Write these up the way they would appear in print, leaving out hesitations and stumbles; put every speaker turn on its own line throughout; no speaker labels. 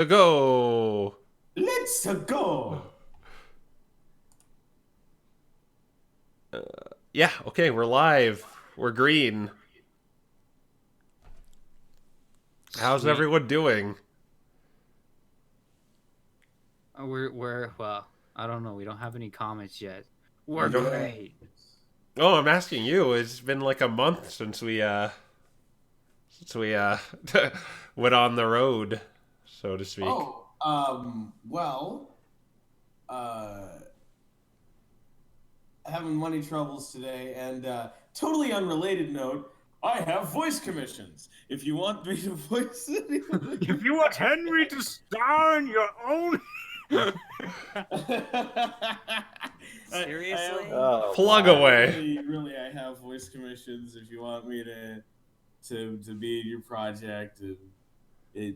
To go.
Let's go.
Yeah, okay, we're live. We're green. How's
Sweet.
everyone doing?
We're well. I don't know. We don't have any comments yet. We're
You don't.
Yeah.
great.
Oh, I'm asking you. It's been like a month since we went on the road, so to speak.
Well, uh, having money troubles today, and totally unrelated note, I have voice commissions. If you want me to voice anyone,
If you want Henry to star in your own.
Seriously?
Oh,
Plug
wow.
away.
really, I have voice commissions. If you want me to be in your project and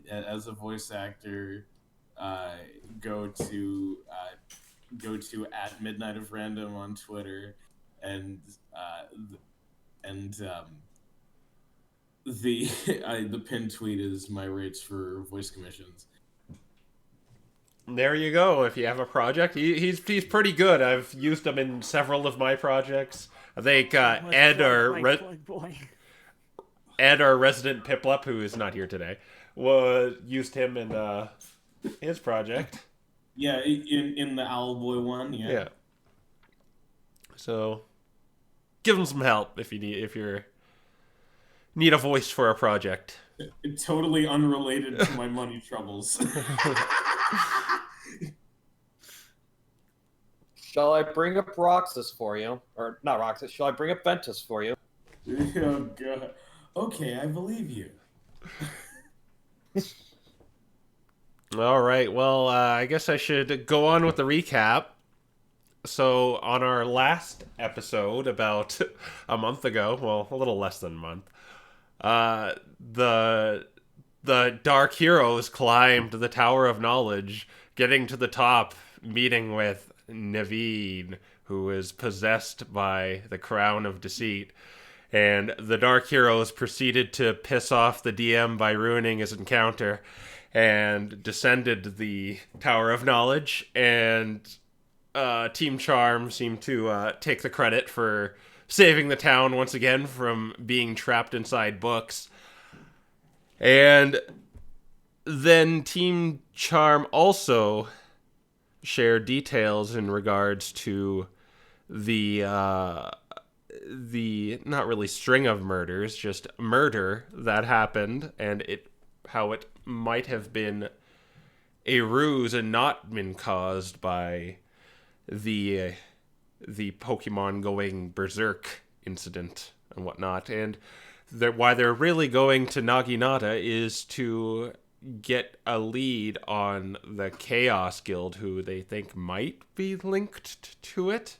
as a voice actor, uh, go to go to at Midnight of Random on Twitter, and and the the pinned tweet is my rates for voice commissions.
There you go. If you have a project, he's pretty good. I've used him in several of my projects. I think Ed, our resident Piplup, who is not here today, used him in his project.
Yeah, in the Owlboy one, yeah.
Yeah. So, give him some help if you need a voice for a project.
Totally unrelated to my money troubles.
Shall I bring up Roxas for you? Or not Roxas, shall I bring up Ventus for you?
Oh god. Okay, I believe you.
All right. Well, I guess I should go on with the recap. So, on our last episode, about a month ago, well, a little less than a month, uh, the the Dark Heroes climbed the Tower of Knowledge, getting to the top, meeting with Naveen, who is possessed by the Crown of Deceit. And the Dark Heroes proceeded to piss off the DM by ruining his encounter and descended the Tower of Knowledge. And Team Charm seemed to take the credit for saving the town once again from being trapped inside books. And then Team Charm also shared details in regards to the not really string of murders, just murder that happened, and how it might have been a ruse and not been caused by the Pokemon going berserk incident and whatnot. And why they're really going to Naginata is to get a lead on the Chaos Guild, who they think might be linked to it.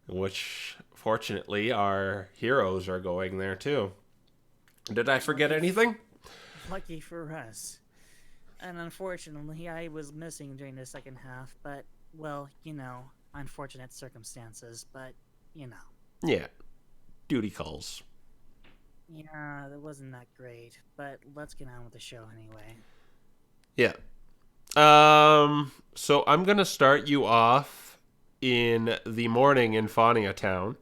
Which, fortunately, our heroes are going there too. Did I forget anything?
Lucky for us. And unfortunately, I was missing during the second half, but, well, unfortunate circumstances, but,
Yeah. Duty calls.
Yeah, that wasn't that great, but let's get on with the show anyway.
Yeah. So I'm gonna start you off in the morning in Faunia Town.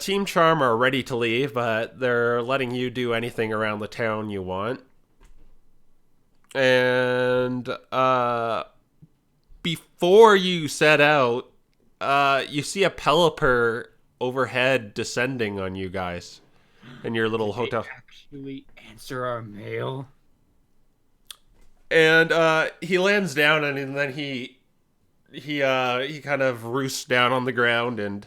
Team Charm are ready to leave, but they're letting you do anything around the town you want. And before you set out, you see a Pelipper overhead descending on you guys in your little
Did they
hotel.
actually answer our mail?
And he lands down, and then he kind of roosts down on the ground, and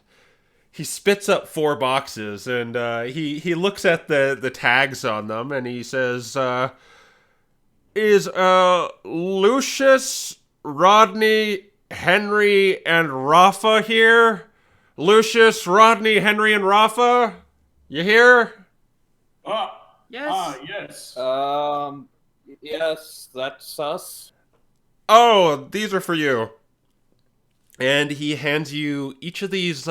he spits up 4 boxes, and he looks at the tags on them, and he says, "Is Lucius, Rodney, Henry, and Raffa here? Lucius, Rodney, Henry, and Raffa, you here?"
Yes.
Yes.
Yes, that's us.
"Oh, these are for you." And he hands you each of these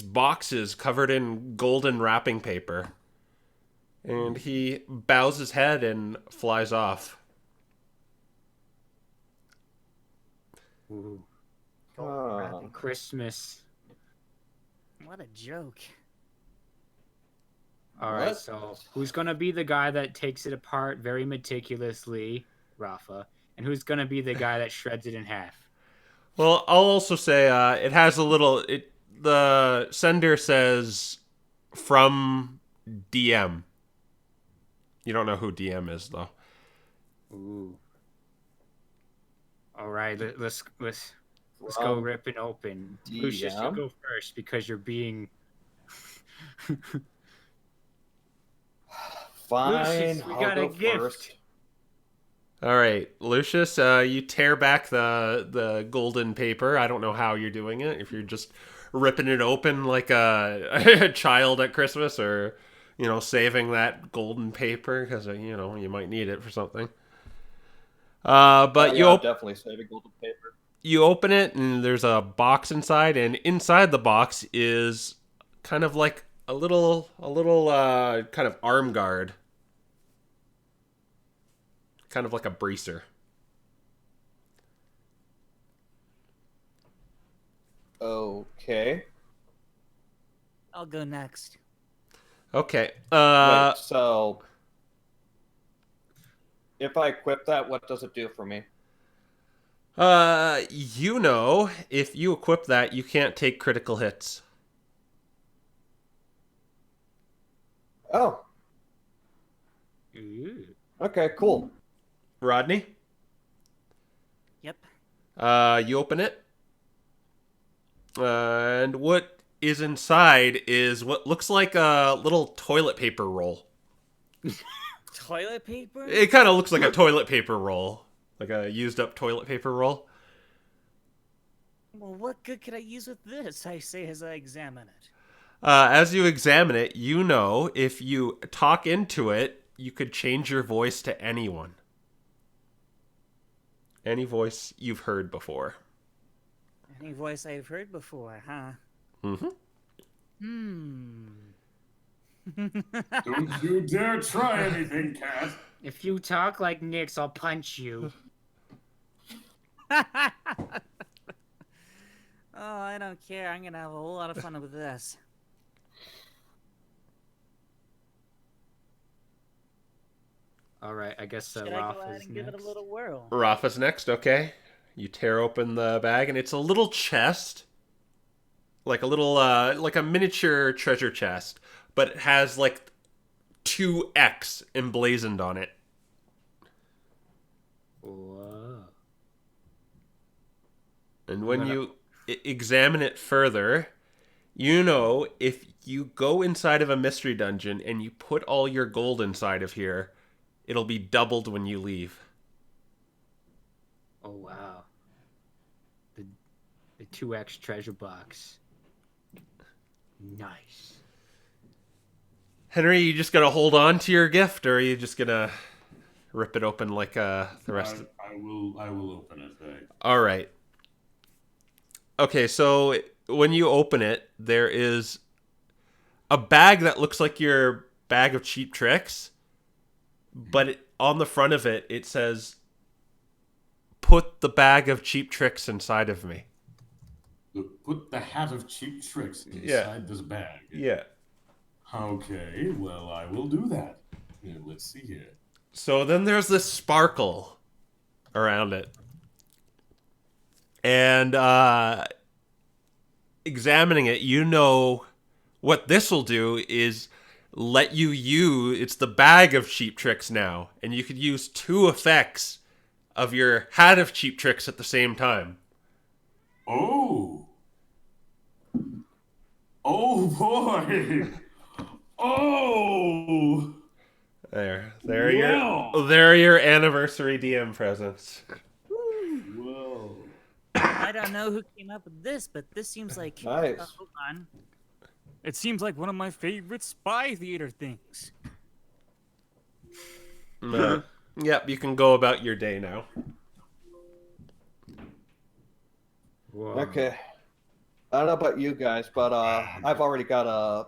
boxes covered in golden wrapping paper. And he bows his head and flies off.
Ooh.
Oh.
Christmas.
What a joke.
All right,
What?
so who's gonna be the guy that takes it apart very meticulously, Raffa, and who's gonna be the guy that shreds it in half?
Well, I'll also say it has a little. The sender says from DM. You don't know who DM is though.
Ooh. All right, let's go ripping open. Lucius, you
DM?
go first because you're being.
Fine,
Lucius, we
I'll
got a
go
gift.
first.
All right, Lucius, you tear back the golden paper. I don't know how you're doing it. If you're just ripping it open like a child at Christmas, or saving that golden paper because you might need it for something. But
Yeah, I'm definitely saving golden paper.
you open it and there's a box inside, and inside the box is kind of like a little kind of arm guard. Kind of like a bracer.
Okay.
I'll go next.
Okay.
Wait, so if I equip that, what does it do for me?
If you equip that, you can't take critical hits.
Oh,
Ooh.
okay, cool.
Rodney,
Yep.
you open it, and what is inside is what looks like a little toilet paper roll.
Toilet paper?
It kind of looks like a toilet paper roll, like a used up toilet paper roll.
Well, what good could I use with this? I say as I examine it.
As you examine it, if you talk into it, you could change your voice to anyone. Any voice you've heard before.
Any voice I've heard before, huh?
Mm-hmm.
Don't you dare try anything, cat.
If you talk like Nyx, I'll punch you.
Oh, I don't care. I'm gonna have a whole lot of fun with this.
All right, I guess
Should I go ahead
Raffa's
and give it a
next.
little whirl?
Rafa's next, okay. You tear open the bag, and it's a little chest. Like a little, like a miniature treasure chest. But it has, like, 2X emblazoned on it.
Whoa.
And when you examine it further, if you go inside of a mystery dungeon and you put all your gold inside of here, it'll be doubled when you leave.
Oh wow. The 2X treasure box. Nice.
Henry, you just gonna hold on to your gift, or are you just gonna rip it open like the rest?
I will open it. Thanks.
All right. Okay, so when you open it, there is a bag that looks like your bag of cheap tricks, but on the front of it, it says, "Put the bag of cheap tricks inside of me."
Look, put the hat of cheap tricks inside this bag.
Yeah.
Okay, well, I will do that. Here, let's see here.
So then there's this sparkle around it. And examining it, what this will do is let you use, it's the bag of cheap tricks now, and you could use 2 effects of your hat of cheap tricks at the same time.
Oh! Oh boy! Oh!
There
Wow.
are your anniversary DM presents.
Whoa.
I don't know who came up with this, but this seems like.
Nice.
Hold on. It seems like one of my favorite spy theater things.
Yep, you can go about your day now.
Whoa.
Okay. I don't know about you guys, but I've already got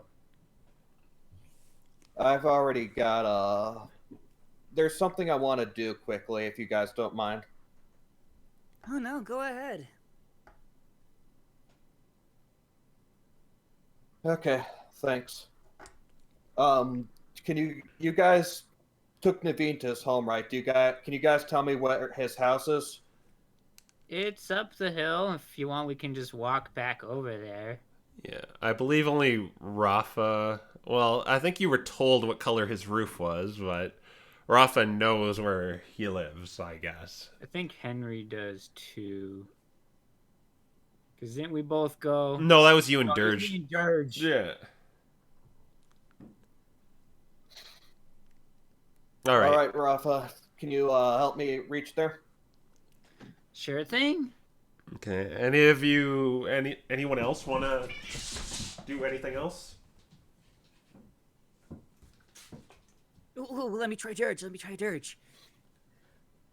I've already got there's something I want to do quickly, if you guys don't mind.
Oh no, go ahead.
Okay, thanks. Can you guys took Naveen to his home, right? Can you guys tell me where his house is?
It's up the hill. If you want, we can just walk back over there.
Yeah, I believe only Raffa. Well, I think you were told what color his roof was, but Raffa knows where he lives, I guess.
I think Henry does too. Because didn't we both go?
No, that was you and
Oh, it was
Dirge.
me and Dirge.
Yeah. All right.
All right, Rafa, can you help me reach there?
Sure thing.
Okay. Anyone else want to do anything else?
Ooh, let me try Dirge. Let me try Dirge.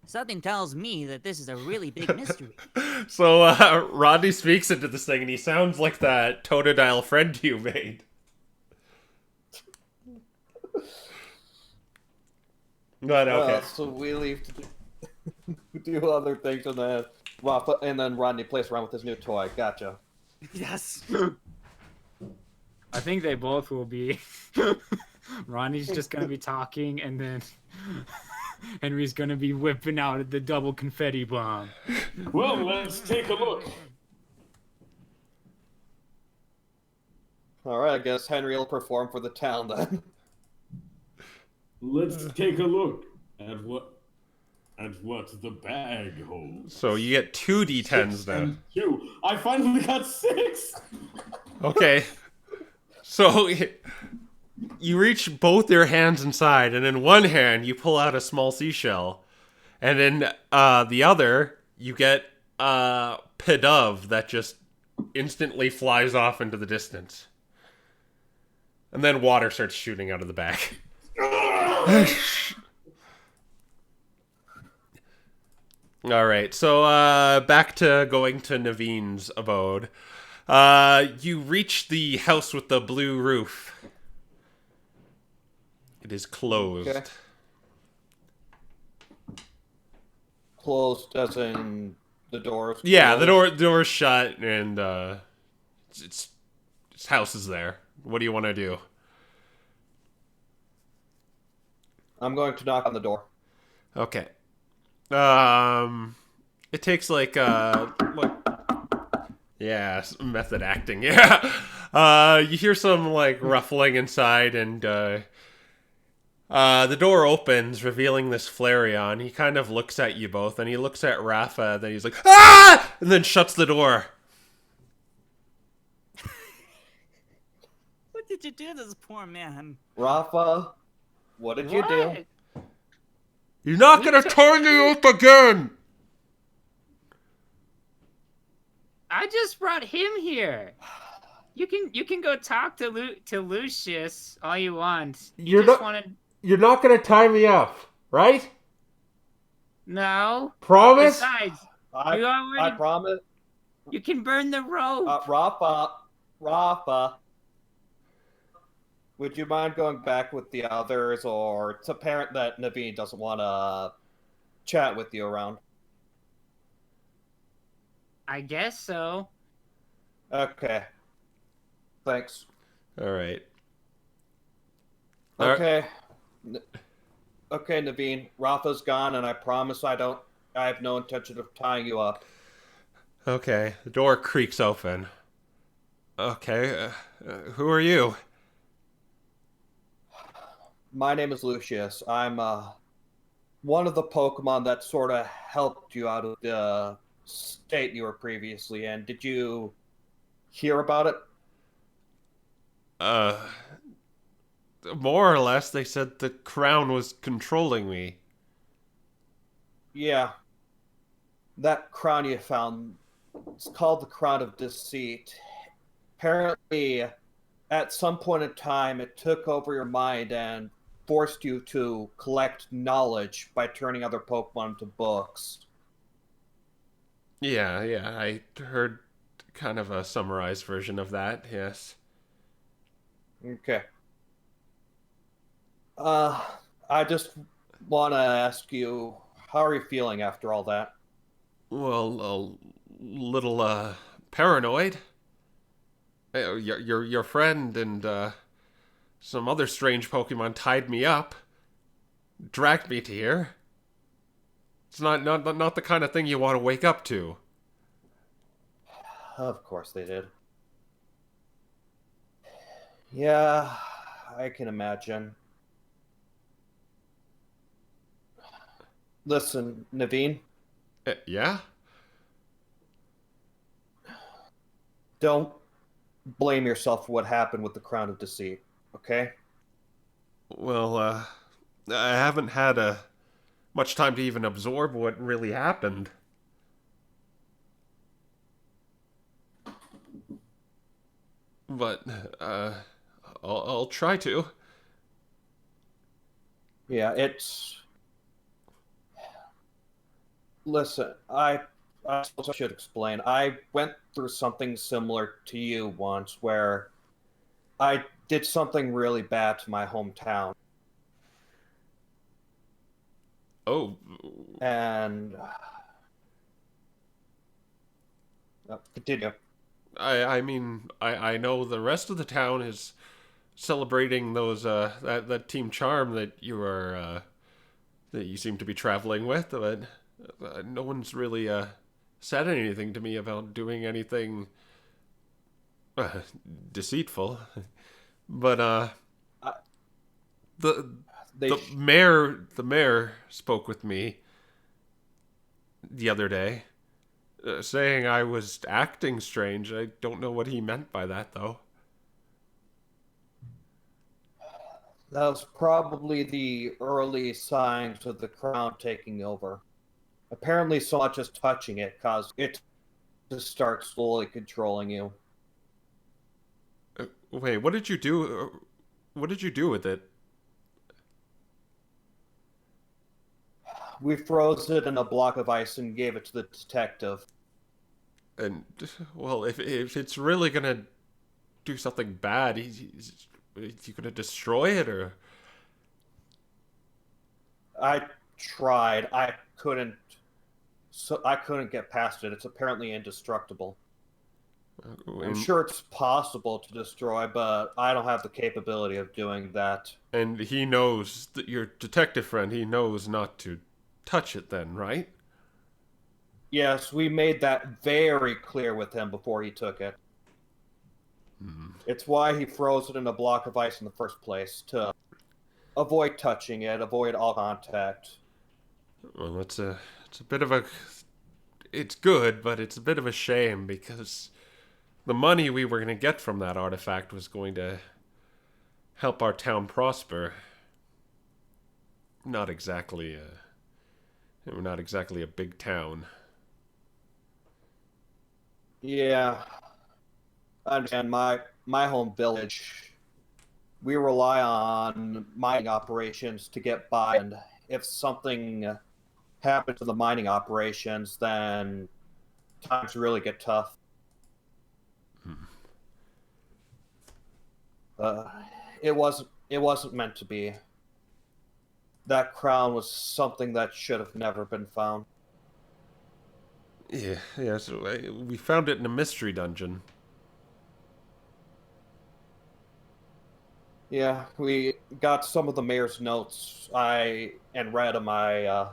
Something tells me that this is a really big mystery.
So Rodney speaks into this thing, and he sounds like that Totodile friend you made. But okay.
So we leave to do other things, and then Rafa, and then Rodney plays around with his new toy. Gotcha.
Yes.
I think they both will be. Ronnie's just gonna be talking, and then Henry's gonna be whipping out the double confetti bomb.
Well, let's take a look.
All right, I guess Henry will perform for the town then.
Let's take a look at what the bag holds.
So you get 2 d10s
6
now.
and 2. I finally got 6.
Okay. So you reach both your hands inside, and in one hand you pull out a small seashell, and in the other you get a pedove that just instantly flies off into the distance. And then water starts shooting out of the bag. All right, so back to going to Naveen's abode. You reach the house with the blue roof. It is closed.
Okay. Closed as in the doors?
Yeah, the
closed?
door's shut, and its house is there. What do you want to do?
I'm going to knock on the door.
Okay. It takes like yeah, method acting. Yeah. You hear some like ruffling inside, and the door opens, revealing this Flareon. He kind of looks at you both, and he looks at Raffa, then he's like, "Ah!" and then shuts the door.
What did you do to this poor man?
Rafa, what did you do?
You're not gonna turn me up again.
I just brought him here. You can go talk to Lucius all you want.
You're not gonna tie me up, right?
No.
Promise?
Besides,
I promise.
you can burn the rope.
Rafa, would you mind going back with the others, or it's apparent that Naveen doesn't want to chat with you around?
I guess so.
Okay. Thanks.
All right.
Okay. Okay, Naveen. Rafa's gone, and I promise I have no intention of tying you up.
Okay. The door creaks open. Okay. Who are you?
My name is Lucius. I'm one of the Pokemon that sort of helped you out of the state you were previously in. Did you hear about it?
More or less, they said the crown was controlling me.
Yeah. That crown you found, it's called the Crown of Deceit. Apparently, at some point in time, it took over your mind and forced you to collect knowledge by turning other Pokemon into books.
Yeah, I heard kind of a summarized version of that, yes.
Okay. Uh, I just want to ask you, how are you feeling after all that?
Well, a little paranoid. Your friend and some other strange Pokemon tied me up, dragged me to here. It's not the kind of thing you want to wake up to.
Of course they did. Yeah, I can imagine. Listen, Naveen,
Yeah?
don't blame yourself for what happened with the Crown of Deceit, okay?
Well, I haven't had much time to even absorb what really happened. But, I'll try to.
Yeah, it's. Listen, I suppose I should explain. I went through something similar to you once where I did something really bad to my hometown.
Oh,
And. Continue.
I mean, I know the rest of the town is celebrating those that Team Charm that that you seem to be traveling with, but no one's really said anything to me about doing anything uh, deceitful. But
I,
the
they.
the mayor spoke with me the other day, saying I was acting strange. I don't know what he meant by that though.
That was probably the early signs of the crown taking over. Apparently, so much as touching it caused it to start slowly controlling you.
Wait, what did you do? What did you do with it?
We froze it in a block of ice and gave it to the detective.
And well, if it's really gonna do something bad, is he gonna destroy it or?
I tried. I couldn't. So I couldn't get past it. It's apparently indestructible. I'm
And,
sure it's possible to destroy, but I don't have the capability of doing that.
and he knows that your detective friend. He knows not to touch it. Then, right?
Yes, we made that very clear with him before he took it. It's why he froze it in a block of ice in the first place, to avoid touching it, avoid all contact.
Well, it's a bit of a. It's good, but it's a bit of a shame because the money we were gonna get from that artifact was going to help our town prosper. Not exactly. We're not exactly a big town.
Yeah, I understand. My home village, we rely on mining operations to get by, and if something happens to the mining operations, then times really get tough. Uh, it wasn't meant to be. That crown was something that should have never been found.
Yeah, yeah. So we found it in a mystery dungeon.
Yeah, we got some of the mayor's notes. I and read them. I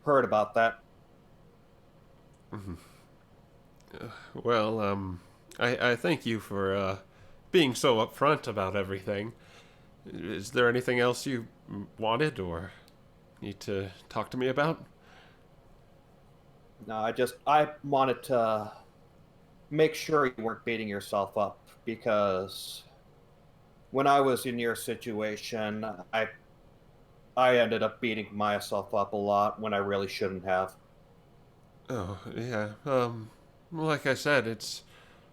heard about that.
Well, I thank you for being so upfront about everything. Is there anything else you wanted or need to talk to me about?
No, I wanted to make sure you weren't beating yourself up, because when I was in your situation, I ended up beating myself up a lot when I really shouldn't have.
Oh, yeah. Like I said, it's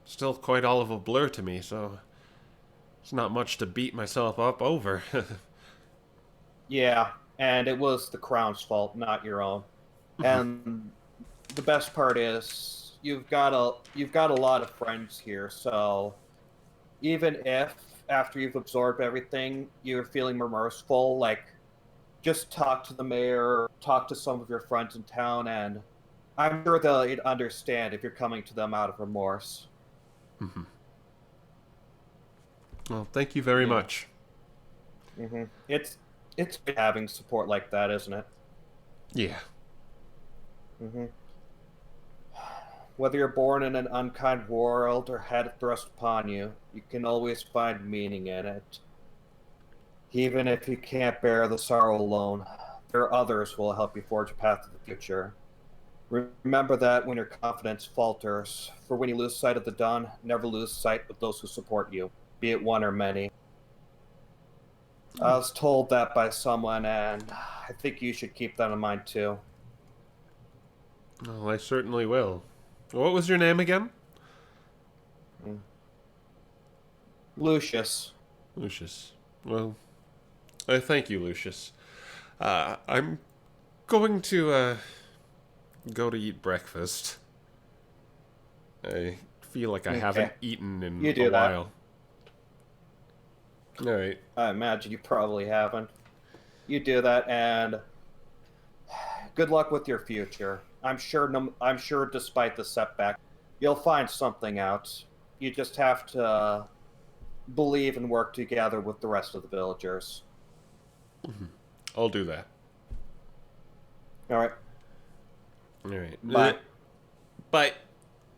still quite all of a blur to me, so it's not much to beat myself up over.
Yeah, and it was the crown's fault, not your own. And the best part is you've got a lot of friends here, so even if after you've absorbed everything, you're feeling remorseful, like, just talk to the mayor, talk to some of your friends in town, and I'm sure they'll understand if you're coming to them out of remorse.
Mm-hmm. Well, thank you very much.
Mm-hmm. It's good having support like that, isn't it?
Yeah.
Mm-hmm. Whether you're born in an unkind world or had it thrust upon you, you can always find meaning in it. Even if you can't bear the sorrow alone, there are others who will help you forge a path to the future. Remember that when your confidence falters, for when you lose sight of the dawn, never lose sight of those who support you, be it one or many. I was told that by someone, and I think you should keep that in mind too.
Well, I certainly will. What was your name again?
Lucius.
Lucius. Well, I thank you, Lucius. I'm going to go to eat breakfast. I feel like I haven't eaten in a while. All right.
I imagine you probably haven't. You do that, and good luck with your future. I'm sure, despite the setback, you'll find something out. You just have to believe and work together with the rest of the villagers.
Mm-hmm. I'll do that.
All right.
All right.
Bye.
But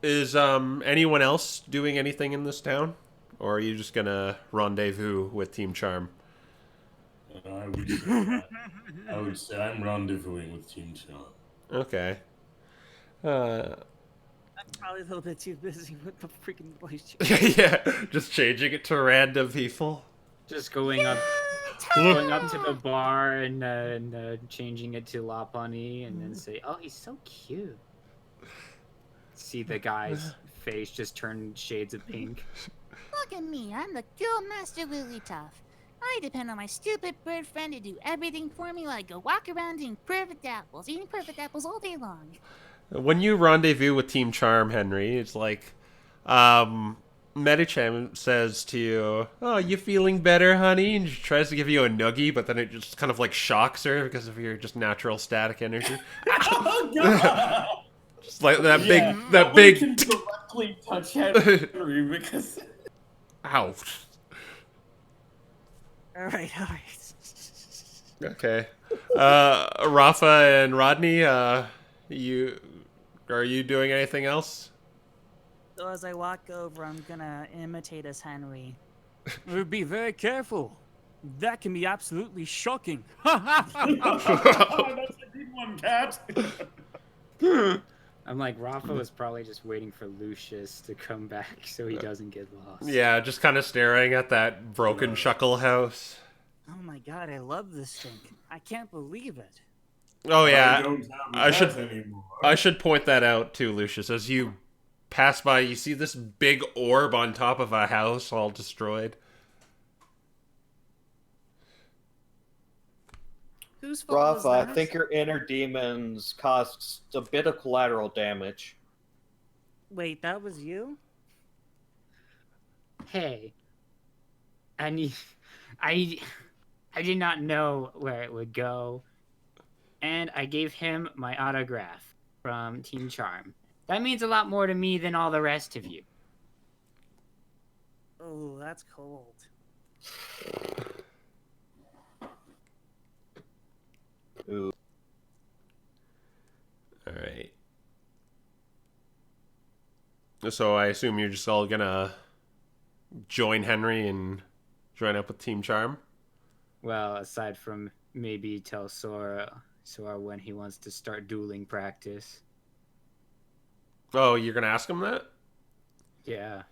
is anyone else doing anything in this town, or are you just gonna rendezvous with Team Charm?
I would say I'm rendezvousing with Team Charm.
Okay.
I'm probably a little bit too busy with the freaking voice.
Yeah, just changing it to random people.
Just going up to the bar and changing it to La Bunny and then say, "Oh, he's so cute." See the guy's face just turn shades of pink.
Look at me, I'm the girl master Lily Tough. I depend on my stupid bird friend to do everything for me while I go walk around eating perfect apples all day long.
When you rendezvous with Team Charm, Henry, it's like, Medicham says to you, "Oh, you feeling better, honey?" And she tries to give you a noogie, but then it just kind of like shocks her because of your just natural static energy.
Oh God!
Just like that
Nobody
big.
can directly touch Henry because.
Ow.
All right.
Okay. Raffa and Rodney, are you doing anything else?
So as I walk over, I'm gonna imitate as Henry.
Be very careful. That can be absolutely shocking.
That's a good one, Cat.
I'm like, Raffa was probably just waiting for Lucius to come back so he doesn't get lost.
Yeah, just kind of staring at that broken Shuckle house.
Oh my god, I love this thing. I can't believe it.
Oh yeah,
I
should point that out too, Lucius. As you pass by, you see this big orb on top of a house, all destroyed.
Whose fault was
Raffa,
that?
I think your inner demons caused a bit of collateral damage.
Wait, that was you?
Hey, I did not know where it would go, and I gave him my autograph from Team Charm. That means a lot more to me than all the rest of you.
Oh, that's cold.
Ooh.
All right. So I assume you're just all gonna join Henry and join up with Team Charm?
Well, aside from maybe tell Sora when he wants to start dueling practice.
Oh, you're gonna ask him that?
Yeah.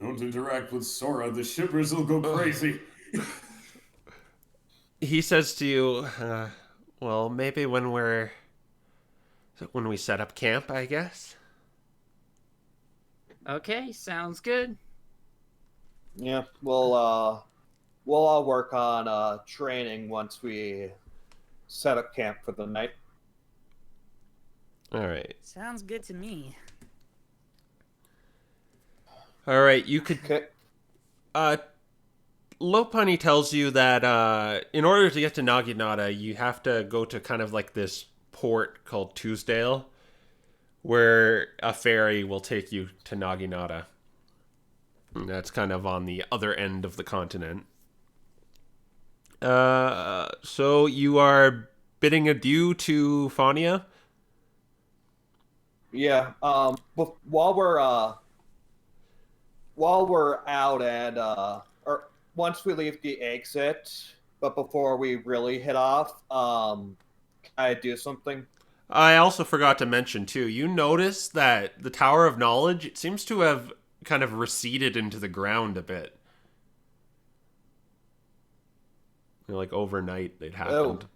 Don't interact with Sora. The shippers will go crazy.
He says to you, well, maybe when we set up camp, I guess.
Okay, sounds good.
Yeah, we'll all work on training once we set up camp for the night.
All right.
Sounds good to me.
All right, you could
Okay.
Lopunny tells you that in order to get to Naginata, you have to go to kind of like this port called Tuesdale, where a ferry will take you to Naginata. And that's kind of on the other end of the continent. So you are bidding adieu to Faunia?
Yeah. While we're out and or once we leave the exit, but before we really head off, can I do something?
I also forgot to mention, too, you notice that the Tower of Knowledge, it seems to have kind of receded into the ground a bit. Like overnight, it happened.
Oh.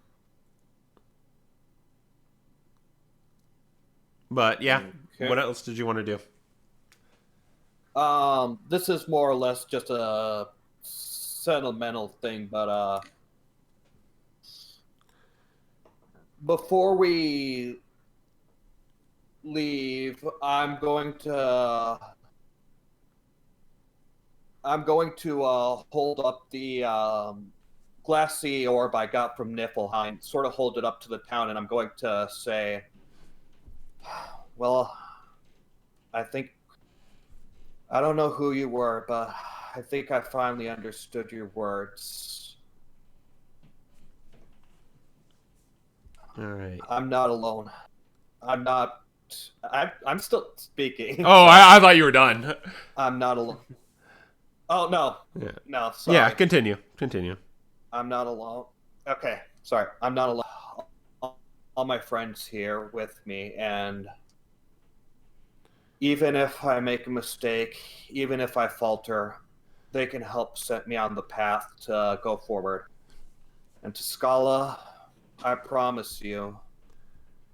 But yeah,
Okay.
what else did you want to do?
This is more or less just a sentimental thing, but before we leave, I'm going to hold up the glassy orb I got from Niflheim, sort of hold it up to the town, and I'm going to say, well, I don't know who you were, but I think I finally understood your words.
All right.
I'm not alone. I'm still speaking.
Oh, I thought you were done.
I'm not alone. Oh, no.
Yeah.
No, sorry.
Yeah, continue.
I'm not alone. Okay, sorry. I'm not alone. All my friends here with me, and even if I make a mistake, even if I falter, they can help set me on the path to go forward. And to Scala, I promise you,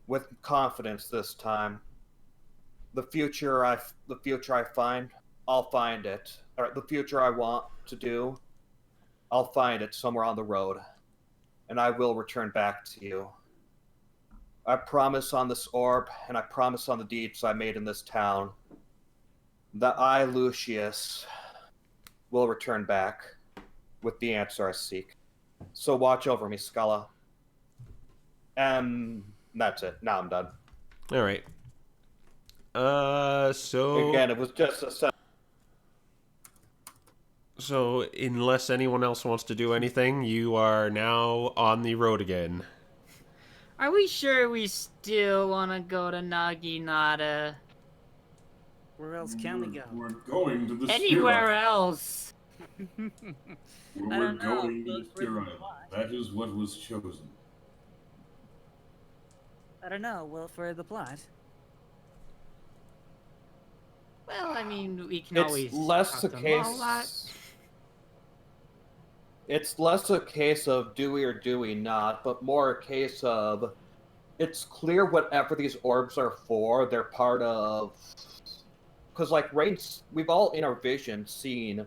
with confidence this time, the future I find, I'll find it. Or the future I want to do, I'll find it somewhere on the road, and I will return back to you. I promise on this orb, and I promise on the deeds I made in this town, that I, Lucius, will return back with the answer I seek. So watch over me, Scala. And that's it. Now I'm done.
All right. So
Again, it was just a
So, unless anyone else wants to do anything, you are now on the road again.
Are we sure we still want to go to Naginata?
Where else can we go?
We're going to the
Anywhere else?
We're
I don't know.
going to the
Look for the
Sphere Island.
plot.
That is what was chosen.
I don't know. Well, for the plot.
Well, I mean, we can
It's
always
less
talk
a
to Moloch.
case. It's less a case of do we or do we not, but more a case of it's clear whatever these orbs are for, they're part of. Because, like, we've all in our vision seen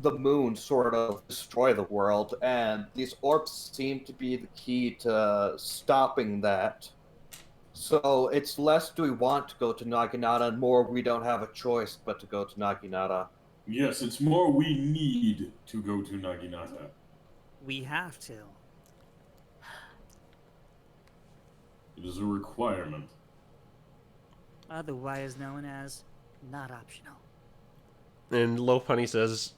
the moon sort of destroy the world, and these orbs seem to be the key to stopping that. So it's less do we want to go to Naginata, and more we don't have a choice but to go to Naginata.
Yes, it's more we need to go to Naginata.
We have to.
It is a requirement.
Otherwise known as not optional.
And Lopunny says,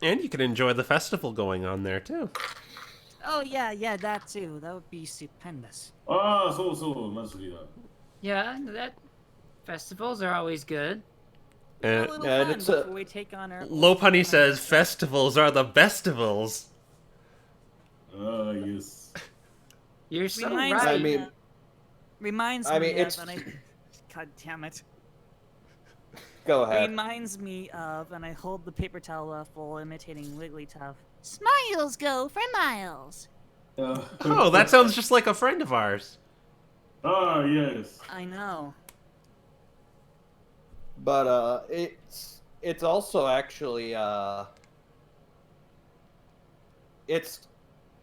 and you can enjoy the festival going on there, too.
Oh, yeah, that too. That would be stupendous.
Masrida.
Yeah, that festivals are always good.
A
And
little
and
fun
it's a-
before we take on our...
Lopunny says, festivals are the bestivals.
Yes.
You're so
Reminds
right.
I mean-
Reminds
I
me
mean,
of...
it's-
And I... God damn it.
Go ahead.
Reminds me of, and I hold the paper towel full imitating Wigglytuff.
Smiles go for miles.
Oh, that sounds just like a friend of ours.
Yes.
I know.
But it's also actually it's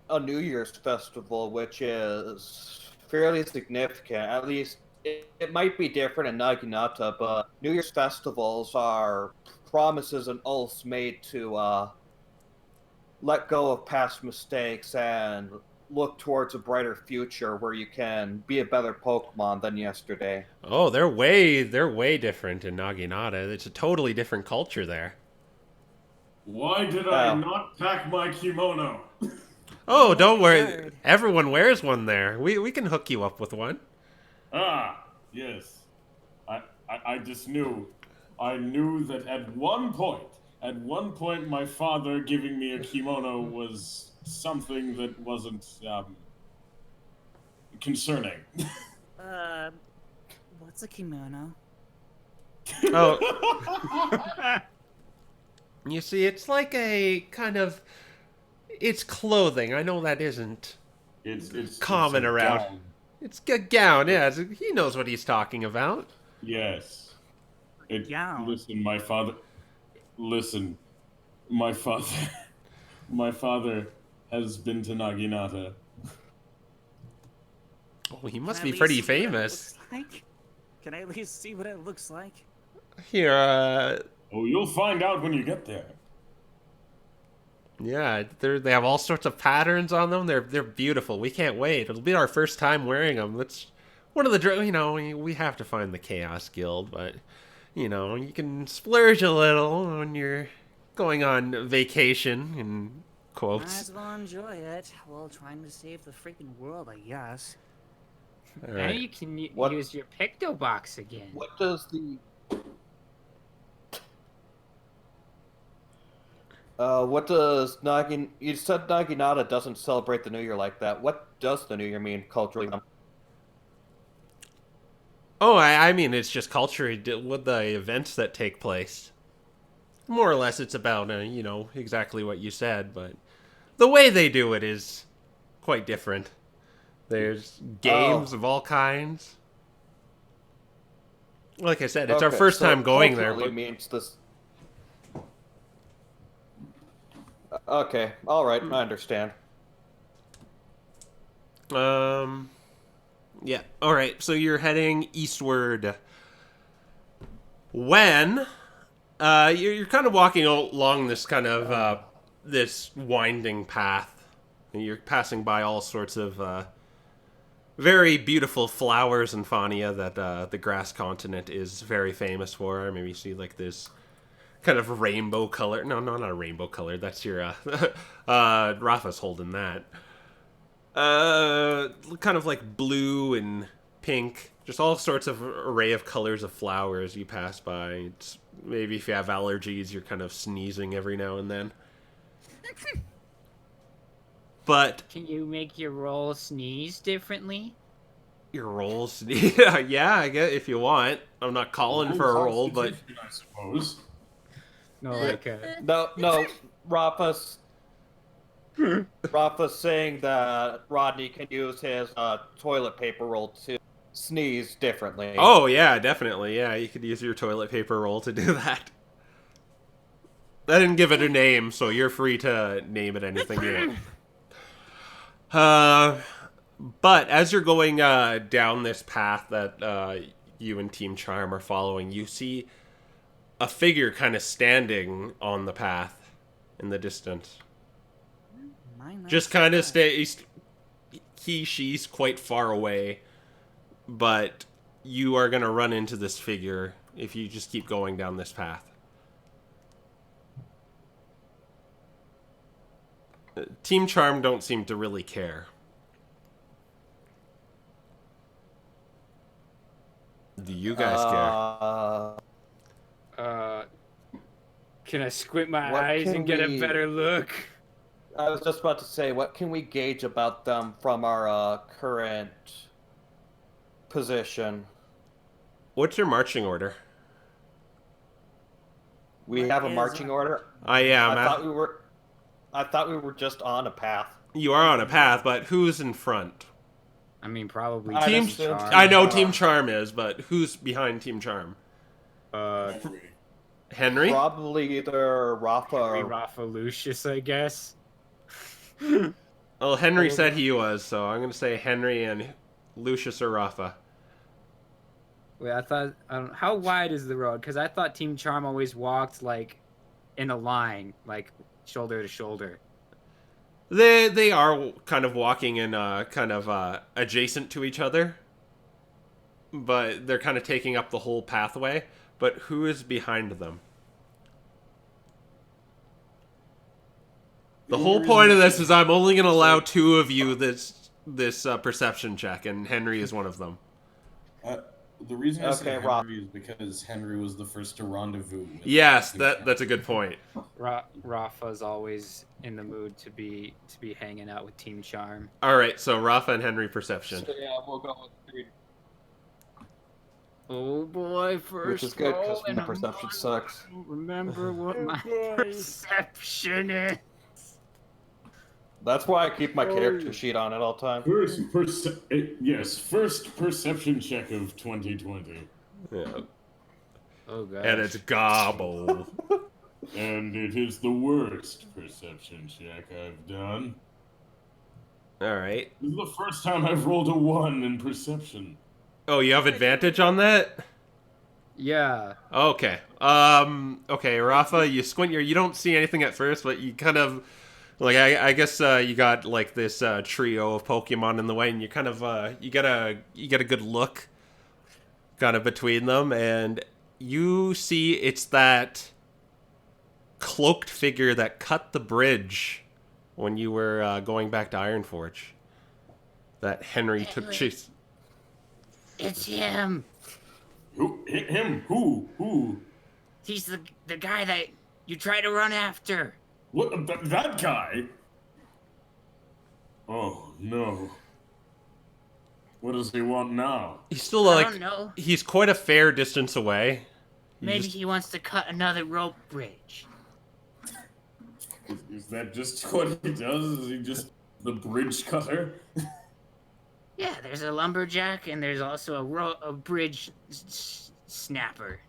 a New Year's festival, which is fairly significant. At least it might be different in Naginata, but New Year's festivals are promises and oaths made to let go of past mistakes and look towards a brighter future where you can be a better Pokemon than yesterday.
Oh, they're way different in Naginata. It's a totally different culture there.
Why did I not pack my kimono?
Oh, don't worry.
Bird.
Everyone wears one there. We can hook you up with one.
Ah, yes. I just knew. I knew that at one point, my father giving me a kimono was something that wasn't, concerning.
What's a kimono?
Oh. You see, it's like a kind of... It's clothing. I know that isn't
It's
common
a
around.
gown.
It's a gown, yeah. He knows what he's talking about.
Yes.
Gown.
Listen, my father. Listen, my father. My father has been to Naginata.
Oh, he must
Can I
be
at
pretty
least see what it
famous.
looks like? Can I at least see what it looks like?
Here,
Oh, you'll find out when you get there.
yeah, they have all sorts of patterns on them. They're beautiful. We can't wait. It'll be our first time wearing them. That's one of the, we have to find the Chaos Guild, but you can splurge a little when you're going on vacation in
Might
quotes.
as well enjoy it while trying to save the freaking world, I guess.
All
Now
right.
you can
What-
use your Picto Box again.
What does the what does Nagin? You said Naginata doesn't celebrate the New Year like that. What does the New Year mean culturally?
Oh, I mean, it's just culture with the events that take place. More or less, it's about, exactly what you said, but the way they do it is quite different. There's games of all kinds. Like I said, it's our
Okay,
first
so
time going there,
culturally
but
means this. Okay, all right, I understand.
yeah. All right, so you're heading eastward. When you're kind of walking along this kind of this winding path, and you're passing by all sorts of very beautiful flowers and fauna that the grass continent is very famous for. Maybe you see like this kind of rainbow color. No, not a rainbow color. That's your Raffa's holding that. Kind of like blue and pink, just all sorts of array of colors of flowers you pass by. It's, maybe if you have allergies, you're kind of sneezing every now and then. But
Can you make your roll sneeze differently?
your rolls, yeah, I guess if you want. I'm not calling for a roll, but
I suppose.
No, like
No, Rafa's saying that Rodney can use his toilet paper roll to sneeze differently.
oh yeah, definitely, yeah. You could use your toilet paper roll to do that. I didn't give it a name, so you're free to name it anything you want. But as you're going down this path that you and Team Charm are following, you see a figure kind of standing on the path in the distance. Just kind of she's quite far away, but you are going to run into this figure if you just keep going down this path. Team Charm don't seem to really care. Do you guys care?
Can I squint my
What
eyes
can
and get a
we-
better look?
I was just about to say, what can we gauge about them from our current position?
What's your marching order?
We
What
have a
is
marching order.
I am.
I thought we were just on a path.
You are on a path, but who's in front?
I mean, probably
I'd
Team.
assume
Charm.
I know
Charm.
Team Charm is, but who's behind Team Charm? Henry?
Probably either Rafa or
Raffa Lucius, I guess.
Well, Henry said he was, so I'm going to say Henry and Lucius or Raffa.
Wait, I thought, I don't, how wide is the road? Because I thought Team Charm always walked like in a line, like shoulder to shoulder.
They are kind of walking in kind of adjacent to each other, but they're kind of taking up the whole pathway. But who is behind them? The whole point of this is I'm only going to allow two of you this perception check, and Henry is one of them.
The reason I say
Rob.
Henry is because Henry was the first to rendezvous. With
Yes, that's a good point.
Raffa's always in the mood to be hanging out with Team Charm.
All right, so Raffa and Henry perception.
So yeah, we'll go with 3.
Oh boy, first
Which is good, 'cause
roll
my
in a
perception
month.
sucks.
I don't remember what my perception is.
That's why I keep my character sheet on at all times.
First perception check of 2020.
Yeah.
Oh god.
And it's gobble.
And it is the worst perception check I've done.
All right.
This is the first time I've rolled a 1 in perception.
Oh, you have advantage on that?
Yeah.
Okay. Okay, Raffa, you squint you don't see anything at first, but you kind of like I guess you got like this trio of Pokemon in the way, and you kind of you get a good look kind of between them, and you see it's that cloaked figure that cut the bridge when you were going back to Ironforge. That Henry took chase.
It's him.
Him? Who?
He's the guy that you try to run after.
What? That guy? Oh, no. What does he want now?
He's still
I
like
don't know.
he's quite a fair distance away.
Maybe he wants to cut another rope bridge.
Is that just what he does? Is he just the bridge cutter?
Yeah, there's a lumberjack and there's also a bridge snapper.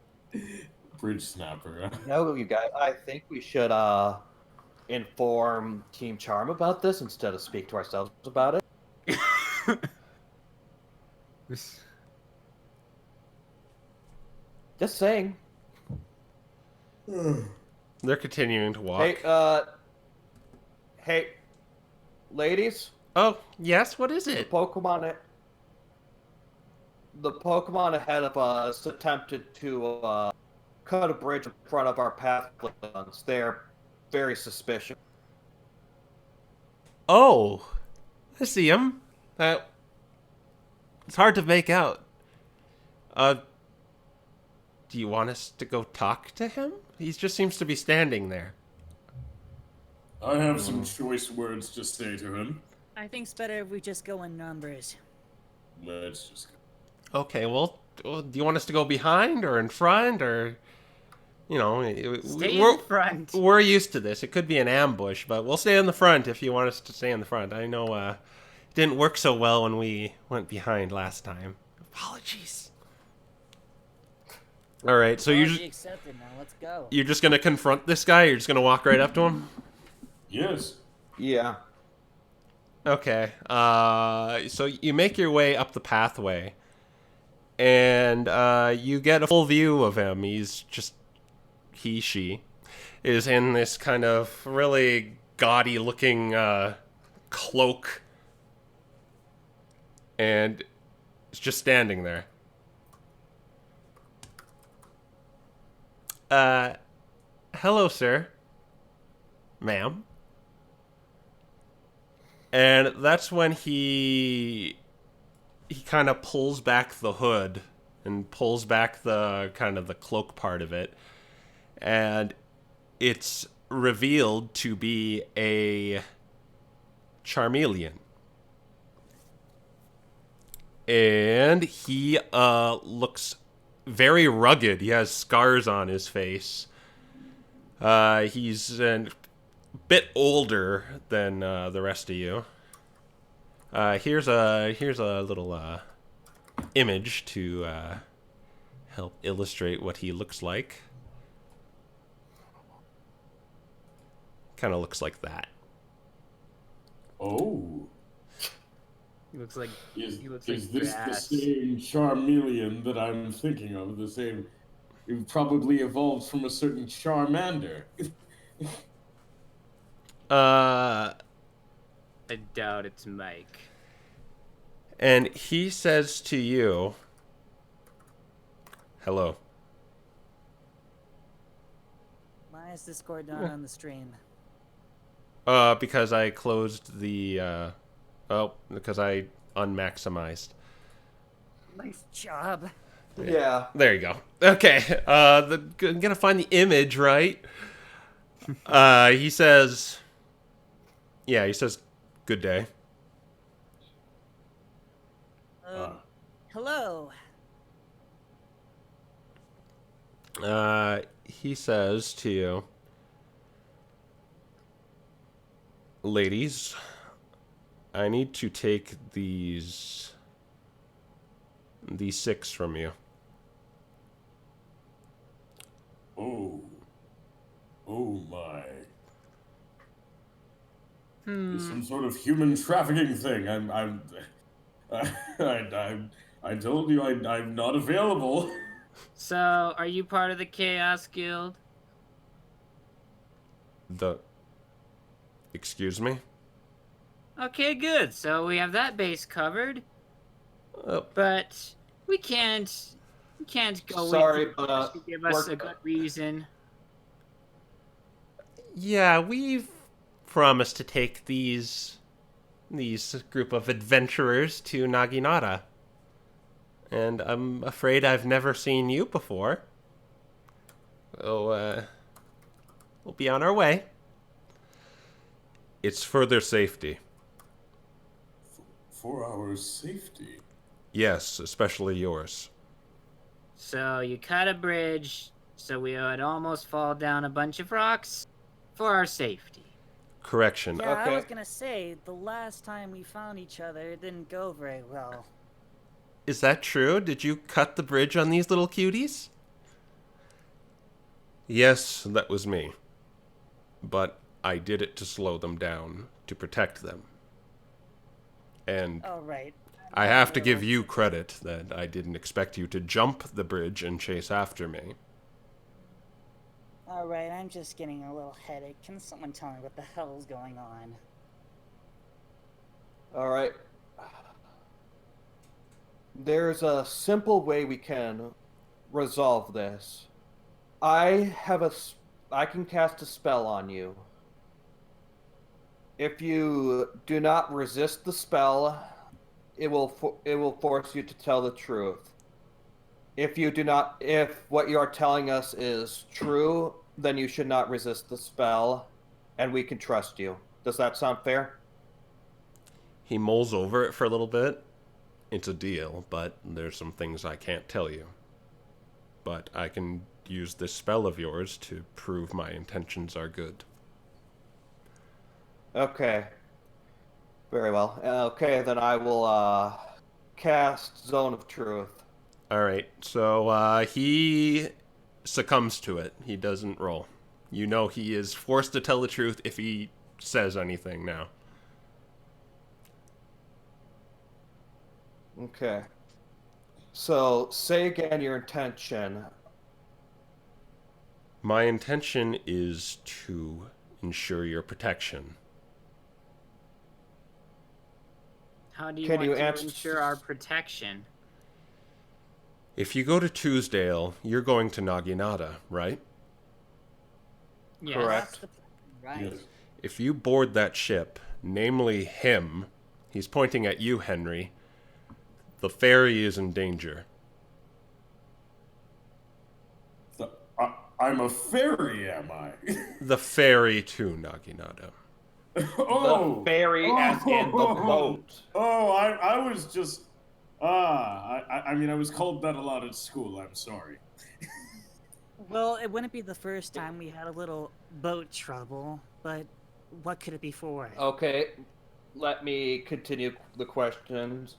Bridge snapper.
No, you guys, I think we should inform Team Charm about this instead of speak to ourselves about it. Just saying.
They're continuing to walk.
Hey, ladies.
Oh, yes, what is
The
it?
Pokemon ahead of us attempted to cut a bridge in front of our pathways. They're very suspicious.
Oh, I see him. It's hard to make out. Do you want us to go talk to him? He just seems to be standing there.
I have some choice words to say to him.
I think it's better if we just go in numbers.
Let's just go.
Okay, well, do you want us to go behind or in front or, you know,
Stay in front.
We're used to this. It could be an ambush, but we'll stay in the front if you want us to stay in the front. I know it didn't work so well when we went behind last time. Apologies. All right, so
Apology accepted now. Let's go.
you're just gonna confront this guy? You're just gonna walk right up to him?
Yes.
Yeah.
Okay. So you make your way up the pathway, and you get a full view of him. She is in this kind of really gaudy-looking cloak, and is just standing there. Hello, sir. Ma'am. And that's when he kind of pulls back the hood and pulls back the kind of the cloak part of it. And it's revealed to be a Charmeleon. And he looks very rugged. He has scars on his face. He's a bit older than the rest of you. Here's a little image to help illustrate what he looks like. Kind of looks like that.
Oh.
He looks like
Is
this
this
grass.
the same Charmeleon that I'm thinking of? The same. It probably evolved from a certain Charmander.
I doubt it's Mike.
And he says to you, hello.
Why is Discord not on the stream?
Because I closed the, because I unmaximized.
Nice job.
Yeah.
There you go. Okay, I'm gonna find the image, right? He says, good day.
Hello.
He says to you, ladies, I need to take these 6 from you.
Oh my. It's some sort of human trafficking thing. I told you I'm not available.
So, are you part of the Chaos Guild?
Excuse me?
Okay, good. So we have that base covered. But we can't go
Sorry,
with you
but
unless you give us a good reason.
Yeah, we've promised to take these group of adventurers to Naginata. And I'm afraid I've never seen you before. So, we'll be on our way. It's for their safety.
For our safety?
Yes, especially yours.
So you cut a bridge so we would almost fall down a bunch of rocks for our safety.
Correction.
Yeah,
Okay.
I was gonna say, the last time we found each other, it didn't go very well.
Is that true? Did you cut the bridge on these little cuties? Yes, that was me. But I did it to slow them down, to protect them. And
Oh, right.
I have to give you credit that I didn't expect you to jump the bridge and chase after me.
Alright, I'm just getting a little headache. Can someone tell me what the hell's going on?
All right. There's a simple way we can resolve this. I can cast a spell on you. If you do not resist the spell, it will force you to tell the truth. If what you are telling us is true, then you should not resist the spell, and we can trust you. Does that sound fair?
He mulls over it for a little bit. It's a deal, but there's some things I can't tell you. But I can use this spell of yours to prove my intentions are good.
Okay. Very well. Okay, then I will cast Zone of Truth.
Alright, so he succumbs to it. He doesn't roll. You know he is forced to tell the truth if he says anything now.
Okay. So, say again your intention.
My intention is to ensure your protection.
How do you
Can
want
you
to
answer-
ensure our protection?
If you go to Tuesdale, you're going to Naginata, right?
Yes.
Correct.
Right.
Yes.
If you board that ship, namely him, he's pointing at you, Henry, the ferry is in danger.
I'm a fairy, am I?
The ferry to Naginata.
The ferry as in the boat.
Oh, I was just. I mean, I was called that a lot at school. I'm sorry.
Well, it wouldn't be the first time we had a little boat trouble, but what could it be for?
Okay, let me continue the questions.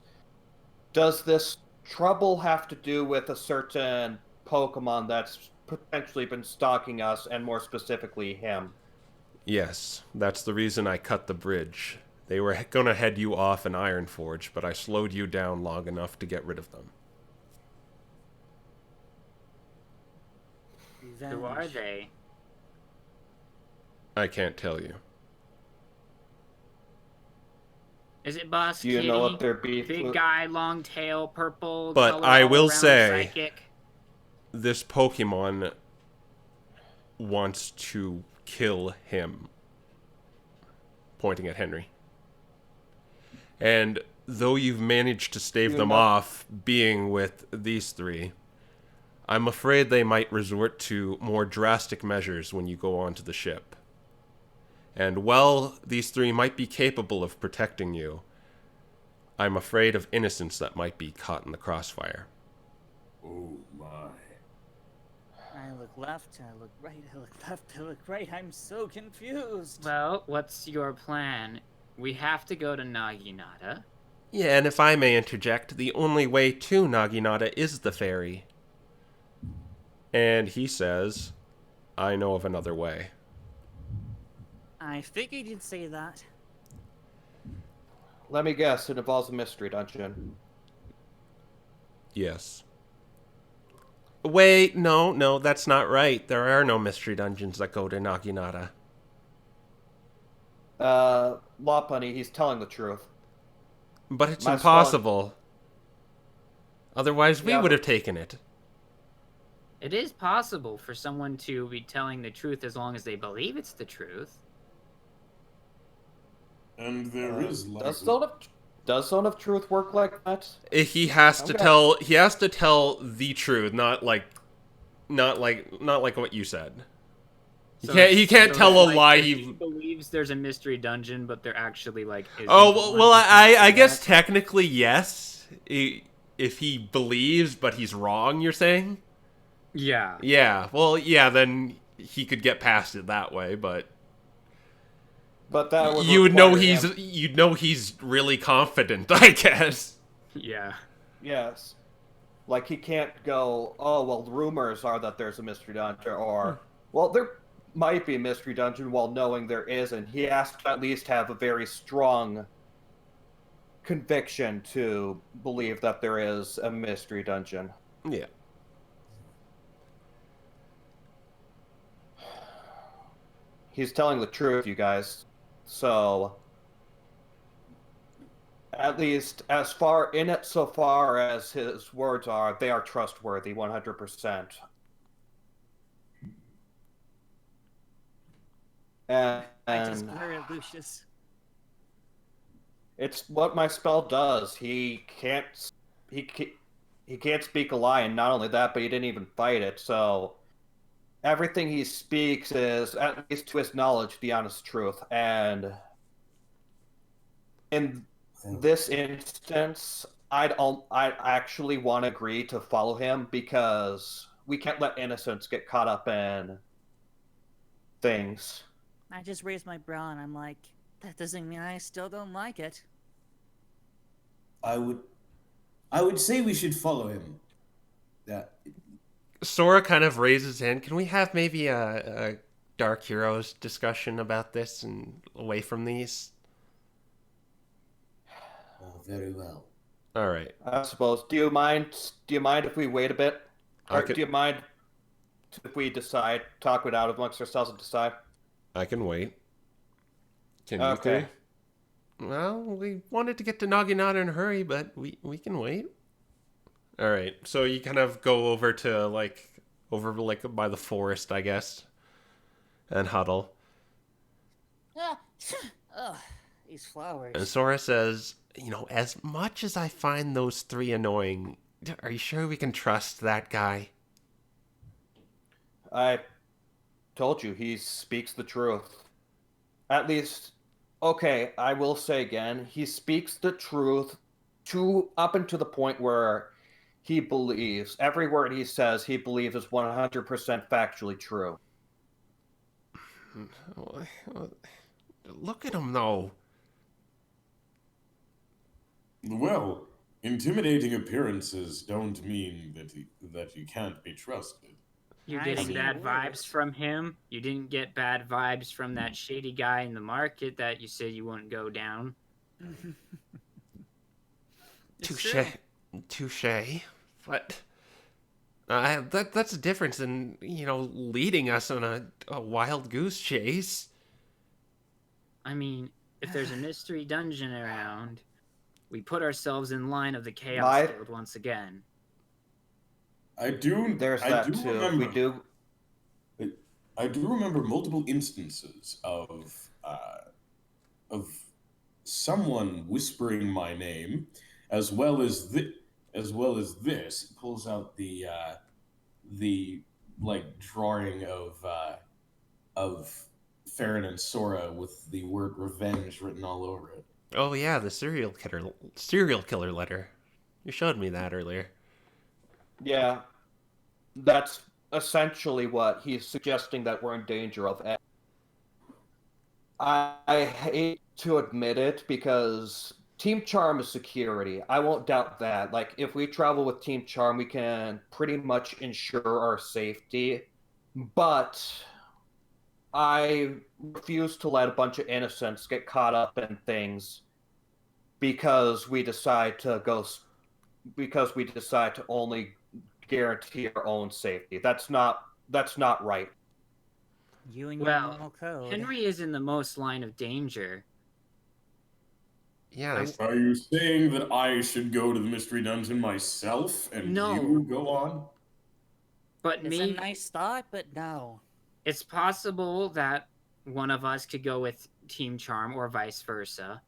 Does this trouble have to do with a certain Pokemon that's potentially been stalking us, and more specifically him?
Yes, that's the reason I cut the bridge. They were going to head you off in Ironforge, but I slowed you down long enough to get rid of them.
Who are they?
I can't tell you.
Is it Boss
Do you
Kitty?
know what their beef
Big
with-
guy, long tail, purple.
But
color,
I will
all-around
say-
psychic.
This Pokemon wants to kill him. Pointing at Henry. And though you've managed to stave them off being with these three, I'm afraid they might resort to more drastic measures when you go onto the ship. And while these three might be capable of protecting you, I'm afraid of innocents that might be caught in the crossfire.
Oh my.
I look left, I look right, I look left, I look right. I'm so confused.
Well, what's your plan? We have to go to Naginata.
Yeah, and if I may interject, the only way to Naginata is the ferry. And he says, I know of another way.
I figured you'd say that.
Let me guess, it involves a mystery dungeon.
Yes. Wait, no, that's not right. There are no mystery dungeons that go to Naginata.
Lopunny, he's telling the truth.
But it's
My
impossible. Otherwise, we
Yeah,
would have taken it.
It is possible for someone to be telling the truth as long as they believe it's the truth.
And there is
Does Zone of Truth work like that?
He has to tell. He has to tell the truth, not like what you said. He can't tell a lie.
He believes there's a mystery dungeon, but there actually like isn't.
Oh well, I guess technically yes. If he believes, but he's wrong, you're saying?
Yeah.
Yeah. Well, yeah. Then he could get past it that way, but
that would
you'd know
require
he's really confident, I guess.
Yeah.
Yes. Like, he can't go, oh, well, the rumors are that there's a mystery dungeon, or, well, there might be a mystery dungeon while knowing there isn't. He has to at least have a very strong conviction to believe that there is a mystery dungeon.
Yeah.
He's telling the truth, you guys. So, at least as far as his words are, they are trustworthy 100%.
I just glare at Lucius.
It's what my spell does. He can't speak a lie, and not only that, but he didn't even fight it. So everything he speaks is, at least to his knowledge, the honest truth. And in this instance, I'd actually want to agree to follow him, because we can't let innocents get caught up in things.
I just raised my brow and I'm like, that doesn't mean I still don't like it.
I would say we should follow him.
Sora kind of raises his hand. Can we have maybe a Dark Heroes discussion about this and away from these?
Oh, very well.
All right.
I suppose. Do you mind if we wait a bit? Or do you mind if we talk it out amongst ourselves and decide?
I can wait. Can you
Okay.
two? Well, we wanted to get to Naginata in a hurry, but we can wait. All right. So you kind of go over by the forest, I guess, and huddle.
Ugh, these flowers.
And Sora says, as much as I find those three annoying, are you sure we can trust that guy?
I told you, he speaks the truth. At least, okay, I will say again, he speaks the truth up until the point where he believes. Every word he says, he believes is 100% factually true.
Look at him, though.
Well, intimidating appearances don't mean that you can't be trusted.
You're
I
getting
see
bad
words.
vibes from him. You didn't get bad vibes from that shady guy in the market that you said you wouldn't go down.
It's true.
Touche. But that's a difference in, leading us on a wild goose chase.
I mean, if there's a mystery dungeon around, we put ourselves in line of the Chaos Guild once again.
There's that too.
Remember,
We do.
I do remember multiple instances of someone whispering my name, as well as this. He pulls out the drawing of Farron and Sora with the word revenge written all over it.
Oh yeah, the serial killer letter. You showed me that earlier.
Yeah, that's essentially what he's suggesting that we're in danger of. I hate to admit it because Team Charm is security. I won't doubt that. Like, if we travel with Team Charm, we can pretty much ensure our safety. But I refuse to let a bunch of innocents get caught up in things because we decide to only guarantee our own safety. That's not right.
You and your
Well,
normal code.
Henry is in the most line of danger.
Yeah,
Are you saying that I should go to the mystery dungeon myself and
No.
you go on?
But
It's
maybe
a nice thought, but no.
it's possible that one of us could go with Team Charm or vice versa.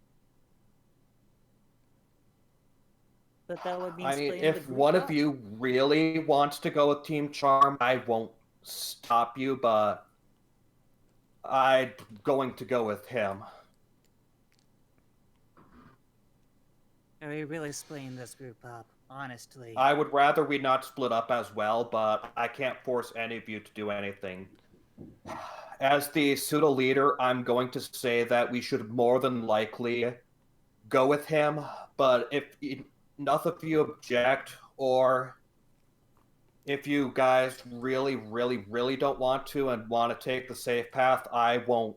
But that would mean
I mean,
splitting the
if
group
one
up.
of you really wants to go with Team Charm, I won't stop you, but I'm going to go with him.
Are we really splitting this group up? Honestly.
I would rather we not split up as well, but I can't force any of you to do anything. As the pseudo leader, I'm going to say that we should more than likely go with him, but if enough of you object, or if you guys really, really, really don't want to and want to take the safe path, I won't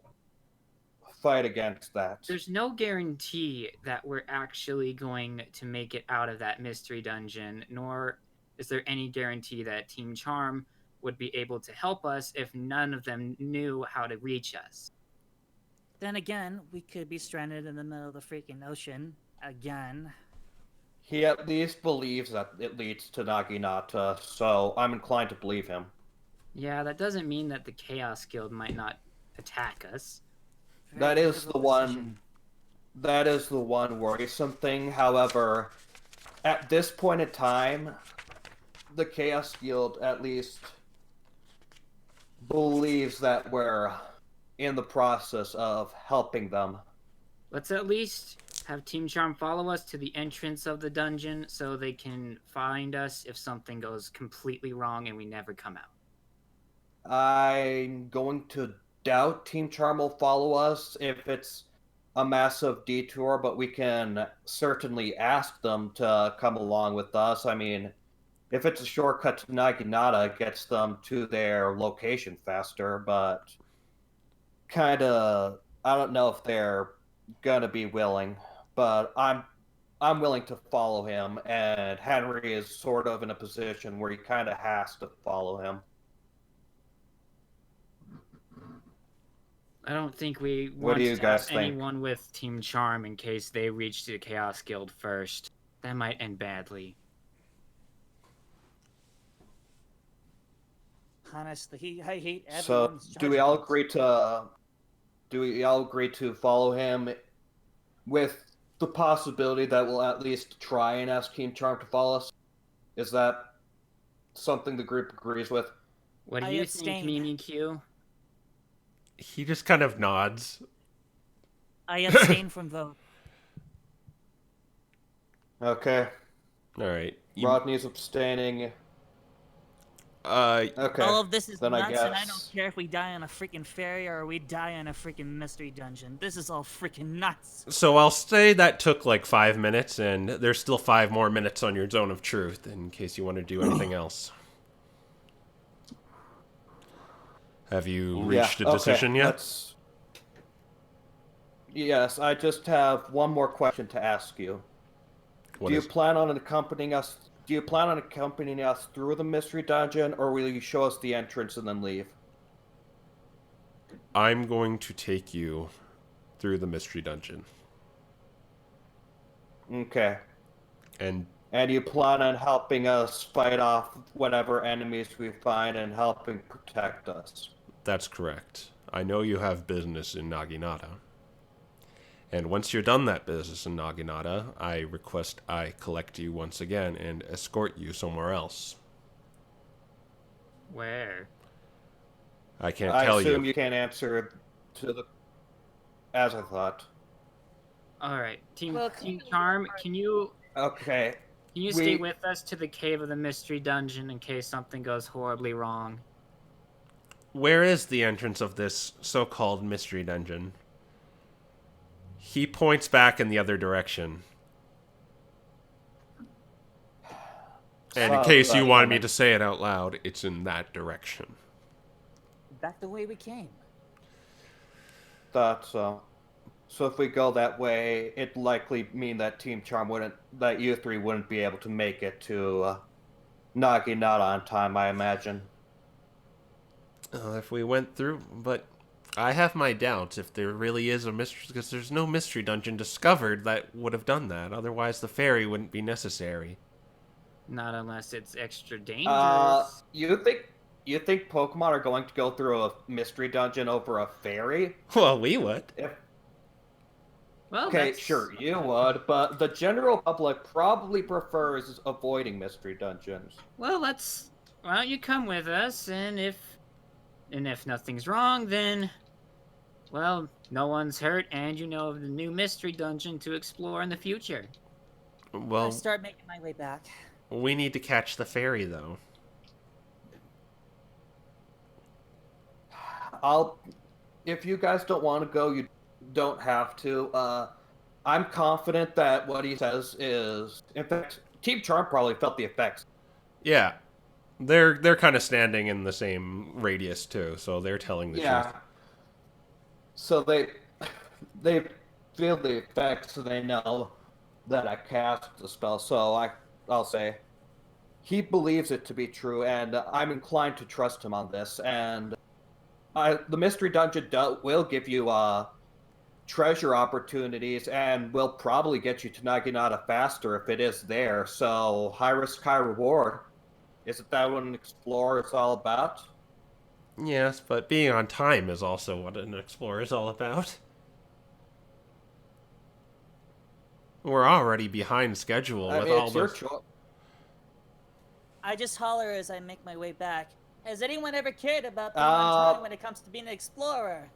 fight against that.
There's no guarantee that we're actually going to make it out of that mystery dungeon, nor is there any guarantee that Team Charm would be able to help us if none of them knew how to reach us.
Then again, we could be stranded in the middle of the freaking ocean again.
He at least believes that it leads to Naginata, so I'm inclined to believe him.
Yeah, that doesn't mean that the Chaos Guild might not attack us.
Very
That is
difficult
the one.
decision.
That is the one worrisome thing. However, at this point in time, the Chaos Guild at least believes that we're in the process of helping them.
Let's at least have Team Charm follow us to the entrance of the dungeon so they can find us if something goes completely wrong and we never come out.
I'm going to doubt Team Charm will follow us if it's a massive detour, but we can certainly ask them to come along with us. I mean, if it's a shortcut to Naginata, it gets them to their location faster, but I don't know if they're gonna be willing, but I'm willing to follow him, and Henry is sort of in a position where he kind of has to follow him.
I don't think we
What
want
do you
to
guys
have
think?
anyone with Team Charm in case they reach the Chaos Guild first. That might end badly.
Honestly, I hate
So,
everyone's
do we all
judgments.
agree to follow him with the possibility that we'll at least try and ask Team Charm to follow us? Is that something the group agrees with?
What do
I
you
abstain.
think, Mimi Q?
He just kind of nods.
I abstain from vote.
Okay.
All right.
Rodney's abstaining. Okay.
All of this is
then I
nuts, and I
guess-
don't care if we die on a freaking ferry or we die on a freaking mystery dungeon. This is all freaking nuts.
So I'll say that took like 5 minutes, and there's still 5 more minutes on your zone of truth in case you want to do anything else. Have you reached a decision yet?
Yes, I just have one more question to ask you. Do you plan on accompanying us through the mystery dungeon, or will you show us the entrance and then leave?
I'm going to take you through the mystery dungeon.
Okay.
And
you plan on helping us fight off whatever enemies we find and helping protect us?
That's correct. I know you have business in Naginata. And once you're done that business in Naginata, I request I collect you once again and escort you somewhere else.
Where?
I can't tell you.
I assume you can't answer as I thought.
All right, Team Charm, can you
Okay.
Can you stay with us to the cave of the mystery dungeon in case something goes horribly wrong?
Where is the entrance of this so-called mystery dungeon? He points back in the other direction. And in case you wanted me to say it out loud, it's in that direction.
Back the way we came.
Thought so. So if we go that way, it'd likely mean that that you three wouldn't be able to make it to Naginata on time, I imagine.
If we went through, but I have my doubts if there really is a mystery, because there's no mystery dungeon discovered that would have done that. Otherwise, the ferry wouldn't be necessary.
Not unless it's extra dangerous.
You think Pokemon are going to go through a mystery dungeon over a ferry?
Well, we would.
Well,
okay, sure, you would, but the general public probably prefers avoiding mystery dungeons.
Well, why don't you come with us, and if nothing's wrong, then, well, no one's hurt, and you know of the new mystery dungeon to explore in the future.
Well,
I start making my way back.
We need to catch the ferry, though.
If you guys don't want to go, you don't have to. I'm confident that what he says is, in fact, Team Charm probably felt the effects.
Yeah, they're kind of standing in the same radius too, so they're telling the truth.
So they feel the effects, so they know that I cast the spell. So I'll say he believes it to be true, and I'm inclined to trust him on this. And the mystery dungeon will give you treasure opportunities, and will probably get you to Naginata faster if it is there. So high risk, high reward. Isn't that what an explorer is all about?
Yes, but being on time is also what an explorer is all about. We're already behind schedule with all this.
I just holler as I make my way back. Has anyone ever cared about being on time when it comes to being an explorer?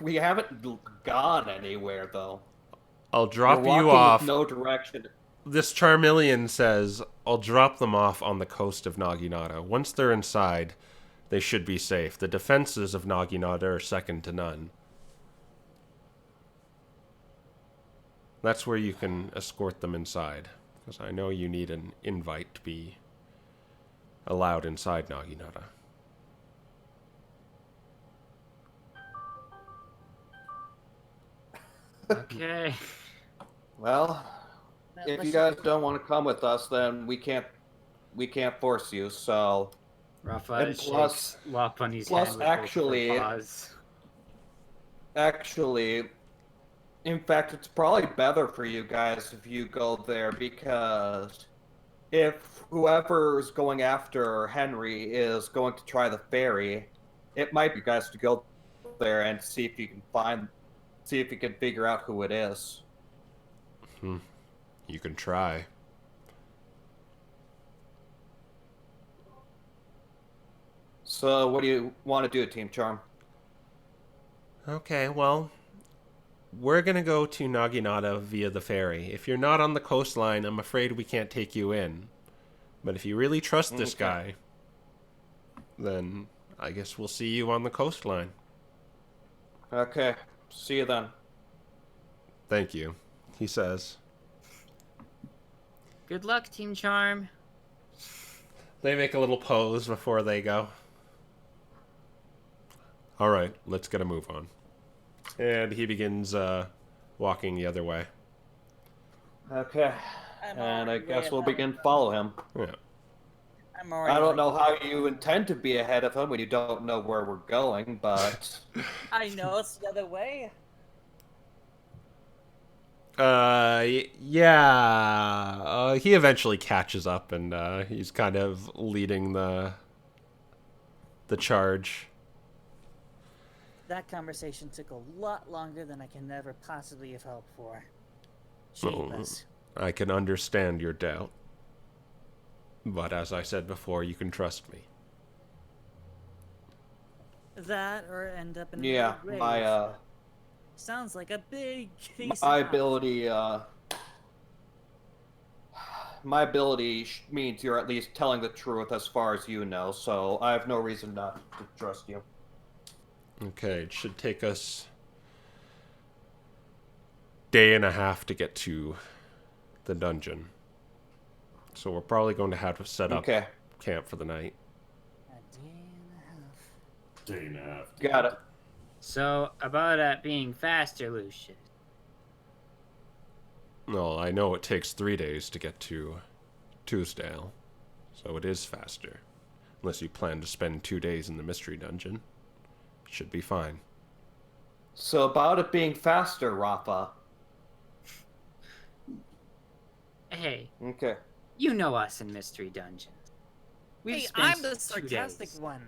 We haven't gone anywhere, though.
I'll drop you off.
With no direction.
This Charmeleon says, I'll drop them off on the coast of Naginata. Once they're inside, they should be safe. The defenses of Naginata are second to none. That's where you can escort them inside, because I know you need an invite to be allowed inside Naginata.
Okay.
Well, if you guys don't want to come with us, then we can't force you. So,
Raffa shakes Lopunny's hand with
actually, in fact, it's probably better for you guys if you go there, because if whoever's going after Henry is going to try the ferry, it might be guys to go there and see if you can figure out who it is.
You can try.
So, what do you want to do, Team Charm?
Okay, well, we're gonna go to Naginata via the ferry. If you're not on the coastline, I'm afraid we can't take you in. But if you really trust this guy, then I guess we'll see you on the coastline.
Okay, see you then.
Thank you, he says.
Good luck, Team Charm.
They make a little pose before they go. All right, let's get a move on. And he begins walking the other way.
Okay.
I'm
And I
already way
guess we'll
ahead.
begin to follow him.
Yeah.
I'm already
I don't know
like-
how you intend to be ahead of him when you don't know where we're going, but
I know it's the other way.
Yeah. He eventually catches up, and he's kind of leading the charge.
That conversation took a lot longer than I can ever possibly have hoped for.
Oh.
Jeebus.
I can understand your doubt. But as I said before, you can trust me.
That or end up in
yeah,
a grave. Sounds like a big piece
my
of
ability, means you're at least telling the truth as far as you know, so I have no reason not to trust you.
Okay, it should take us day and a half to get to the dungeon. So we're probably going to have to set up camp for the night.
a day and a half.
Day and a half.
Got it.
So, about being faster, Lucius.
Well, I know it takes 3 days to get to Tuesdale, so it is faster. Unless you plan to spend 2 days in the Mystery Dungeon. Should be fine.
So about it being faster, Raffa.
Hey,
Okay.
you know us in Mystery Dungeons. We've
Hey,
spent
I'm the
2
sarcastic
days.
one.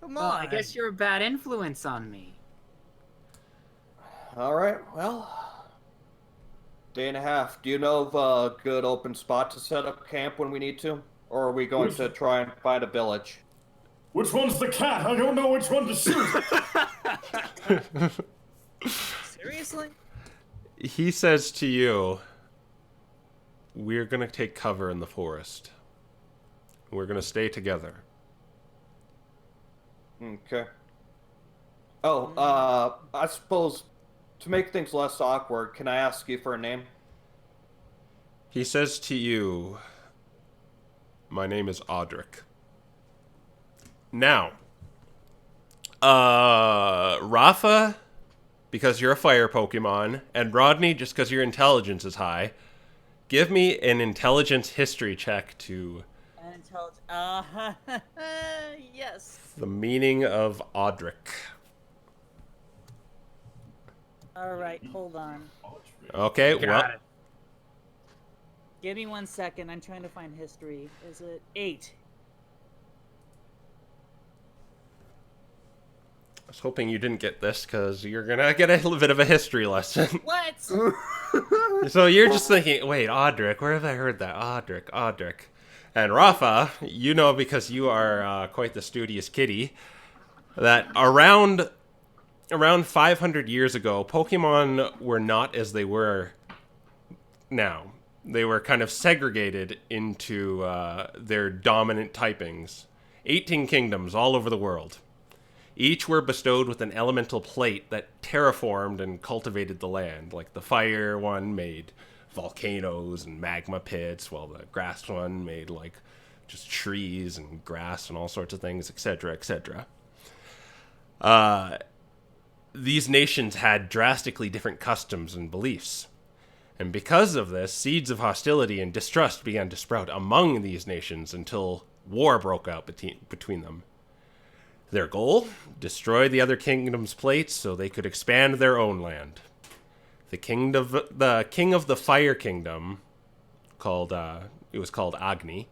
Come
Well,
on.
I guess you're a bad influence on me.
Alright, well. Day and a half. Do you know of a good open spot to set up camp when we need to? Or are we going to try and find a village?
Which one's the cat? I don't know which one to shoot.
Seriously?
He says to you, we're going to take cover in the forest. We're going to stay together.
Okay. Oh, I suppose to make things less awkward, can I ask you for a name?
He says to you, my name is Audric. Now, Raffa, because you're a fire Pokemon, and Rodney, just because your intelligence is high, give me an intelligence history check to
Yes.
the meaning of Audric.
Alright, hold on.
Okay,
Got
well,
it.
Give me 1 second. I'm trying to find history. Is it 8?
I was hoping you didn't get this because you're going to get a little bit of a history lesson.
What?
So you're just thinking, wait, Audric, where have I heard that? Audric. And Raffa, you know because you are quite the studious kitty, that around 500 years ago, Pokemon were not as they were now. They were kind of segregated into their dominant typings. 18 kingdoms all over the world. Each were bestowed with an elemental plate that terraformed and cultivated the land. Like the fire one made volcanoes and magma pits, while the grass one made like just trees and grass and all sorts of things, etc., etc. These nations had drastically different customs and beliefs. And because of this, seeds of hostility and distrust began to sprout among these nations until war broke out between them. Their goal? Destroy the other kingdom's plates so they could expand their own land. The king of the Fire Kingdom, called Agni,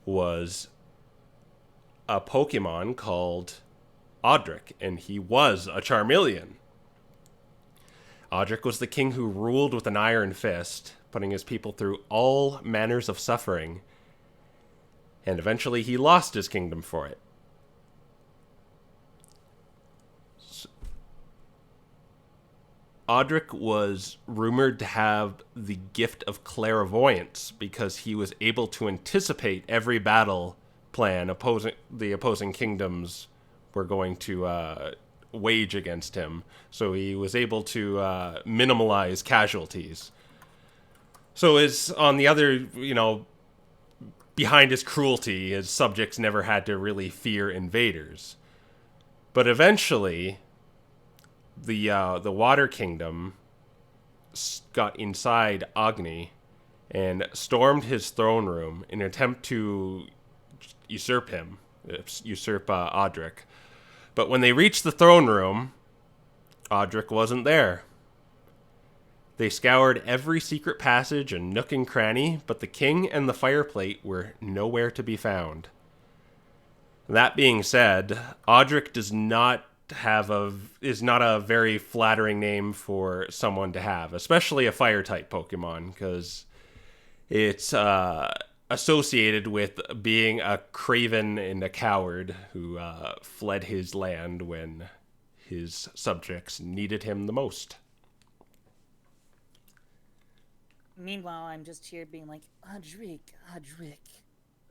was a Pokemon called Audric, and he was a Charmeleon. Audric was the king who ruled with an iron fist, putting his people through all manners of suffering, and eventually he lost his kingdom for it. Audric was rumored to have the gift of clairvoyance because he was able to anticipate every battle plan the opposing kingdoms were going to wage against him. So he was able to minimalize casualties. So is on the other, behind his cruelty, his subjects never had to really fear invaders. But eventually, the Water Kingdom got inside Agni and stormed his throne room in an attempt to usurp Audric. But when they reached the throne room, Audric wasn't there. They scoured every secret passage and nook and cranny, but the king and the fireplate were nowhere to be found. That being said, Audric is not a very flattering name for someone to have, especially a fire-type Pokemon, because it's associated with being a craven and a coward who fled his land when his subjects needed him the most.
Meanwhile, I'm just here being like, Audric.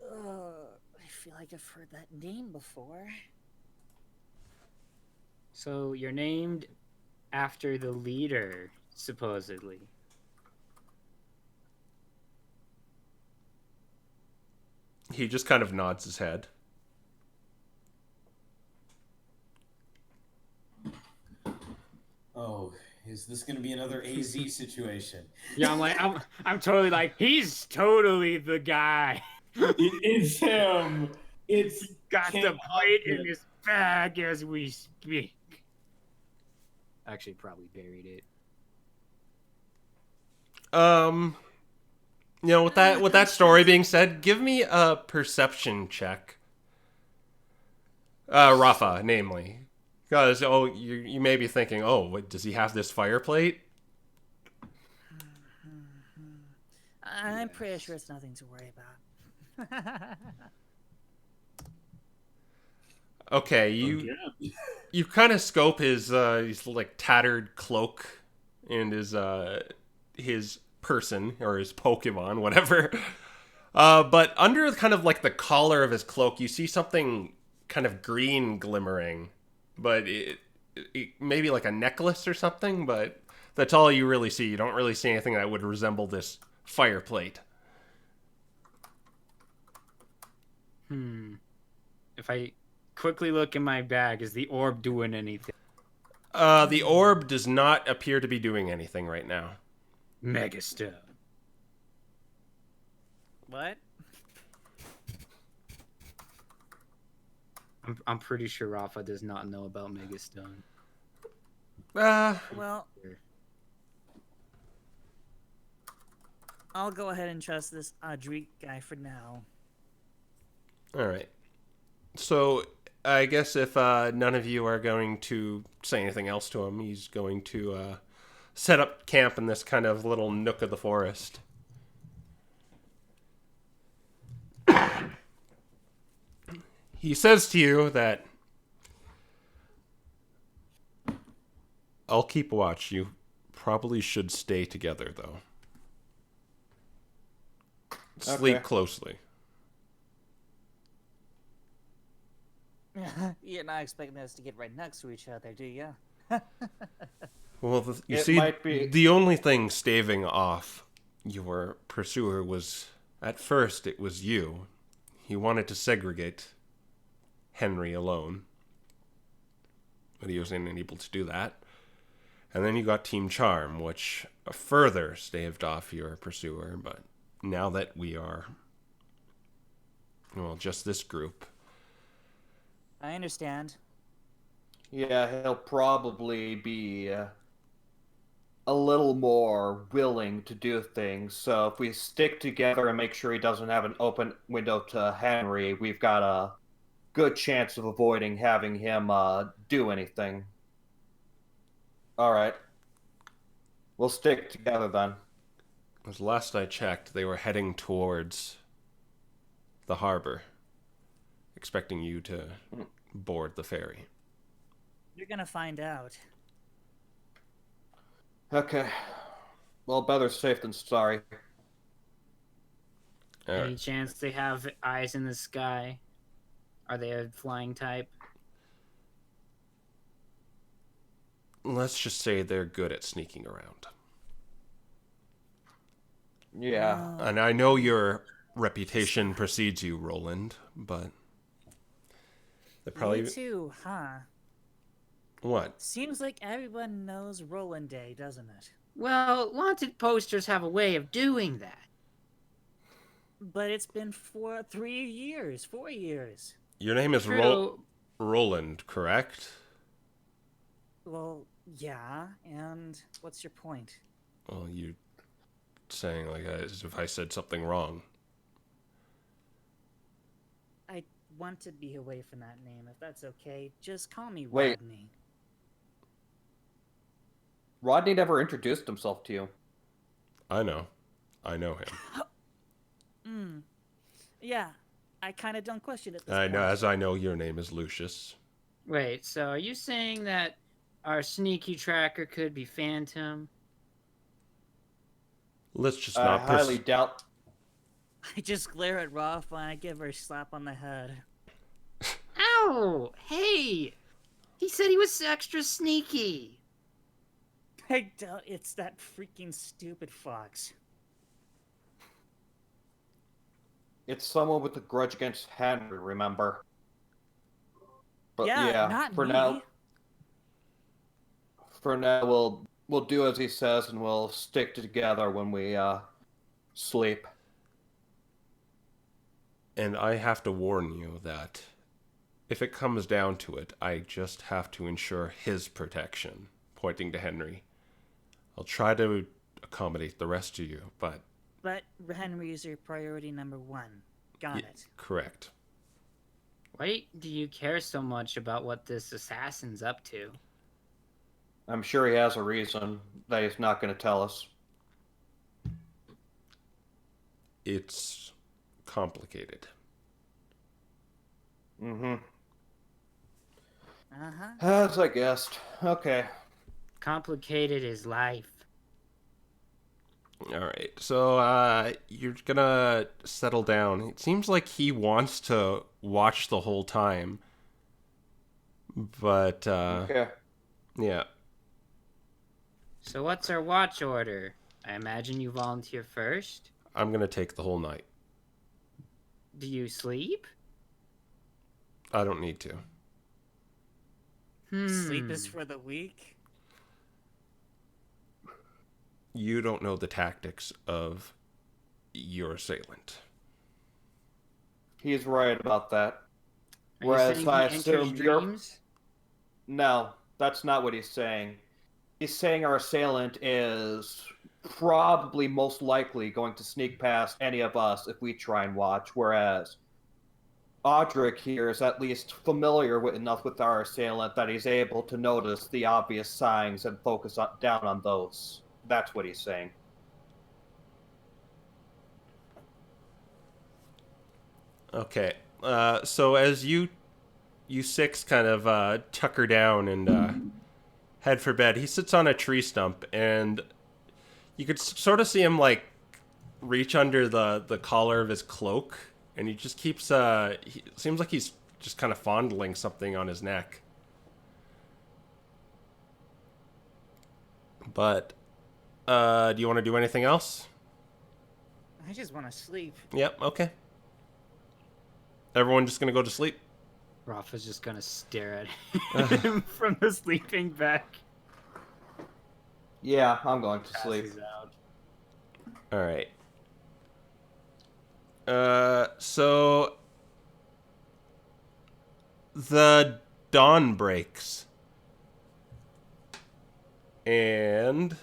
I feel like I've heard that name before.
So you're named after the leader, supposedly.
He just kind of nods his head.
Oh, is this going to be another AZ situation?
Yeah, I'm totally like, he's totally the guy.
It's him. It's
Got
King
the plate
Arthur.
in his bag as we speak. Actually, probably buried it.
With that story being said, give me a perception check. Raffa, namely. Because, you may be thinking, does he have this fire plate?
I'm pretty sure it's nothing to worry about.
Okay, you kind of scope his like tattered cloak and his person or his Pokemon, whatever. But under kind of like the collar of his cloak, you see something kind of green glimmering, but it maybe like a necklace or something. But that's all you really see. You don't really see anything that would resemble this fire plate.
If I quickly look in my bag, is the orb doing anything?
The orb does not appear to be doing anything right now.
Megastone.
What?
I'm pretty sure Raffa does not know about Megastone.
Well, I'll go ahead and trust this Audric guy for now.
All right. So I guess if none of you are going to say anything else to him, he's going to set up camp in this kind of little nook of the forest. He says to you that I'll keep watch. You probably should stay together, though. Sleep closely.
You're not expecting us to get right next to each other, do you?
Well, you
It
see,
might be-
the only thing staving off your pursuer was, at first, it was you. He wanted to segregate Henry alone, but he was unable to do that. And then you got Team Charm, which further staved off your pursuer, but now that we are, just this group.
I understand.
Yeah, he'll probably be a little more willing to do things. So if we stick together and make sure he doesn't have an open window to Henry, we've got a good chance of avoiding having him do anything. All right. We'll stick together then.
As last I checked, they were heading towards the harbor, expecting you to board the ferry.
You're gonna find out.
Okay. Well, better safe than sorry.
All
Any
right.
chance they have eyes in the sky? Are they a flying type?
Let's just say they're good at sneaking around.
Yeah.
And I know you're reputation precedes you, Roland, but they probably...
You too, huh?
What?
Seems like everyone knows Roland Day, doesn't it?
Well, wanted posters have a way of doing that.
But it's been 4 years.
Your name is
True.
Roland, correct?
Well, yeah, and what's your point?
Well, you're saying like as if I said something wrong.
I want to be away from that name, if that's okay. Just call me
Wait.
Rodney.
Rodney never introduced himself to you.
I know him.
Yeah, I kind of don't question it.
I know, as I know, your name is Lucius.
Wait, so are you saying that our sneaky tracker could be Phantom?
Let's just
I
not
highly doubt.
I just glare at Raffa and I give her a slap on the head.
Ow! Hey! He said he was extra sneaky.
I doubt it's that freaking stupid fox.
It's someone with a grudge against Henry, remember? But
Yeah, not
for
me.
now, we'll do as he says, and we'll stick together when we sleep.
And I have to warn you that if it comes down to it, I just have to ensure his protection, pointing to Henry. I'll try to accommodate the rest of you, but...
But Henry is your priority number 1. Got it.
Correct.
Why do you care so much about what this assassin's up to?
I'm sure he has a reason that he's not going to tell us.
It's complicated.
Mm-hmm.
Uh-huh.
As I guessed. Okay.
Complicated is life.
All right, so you're gonna settle down. It seems like he wants to watch the whole time, but
Okay.
yeah.
So what's our watch order? I imagine you volunteer first?
I'm gonna take the whole night.
Do you sleep?
I don't need to.
Sleep is for the weak.
You don't know the tactics of your assailant.
He's right about that.
Are
Whereas
you saying
I
he enters
assume you're...
dreams?
No, that's not what he's saying. He's saying our assailant is probably most likely going to sneak past any of us if we try and watch, whereas Audric here is at least familiar enough with our assailant that he's able to notice the obvious signs and focus down on those. That's what he's saying.
Okay. So as you six kind of tucker down and head for bed, he sits on a tree stump, and you could sort of see him like reach under the collar of his cloak, and he just keeps he seems like he's just kind of fondling something on his neck. But do you want to do anything else?
I just want to sleep.
Yep, okay. Everyone just gonna go to sleep?
Raffa's just gonna stare at him from the sleeping bag.
Yeah, I'm going to sleep.
Passes out.
Alright. So the dawn breaks. And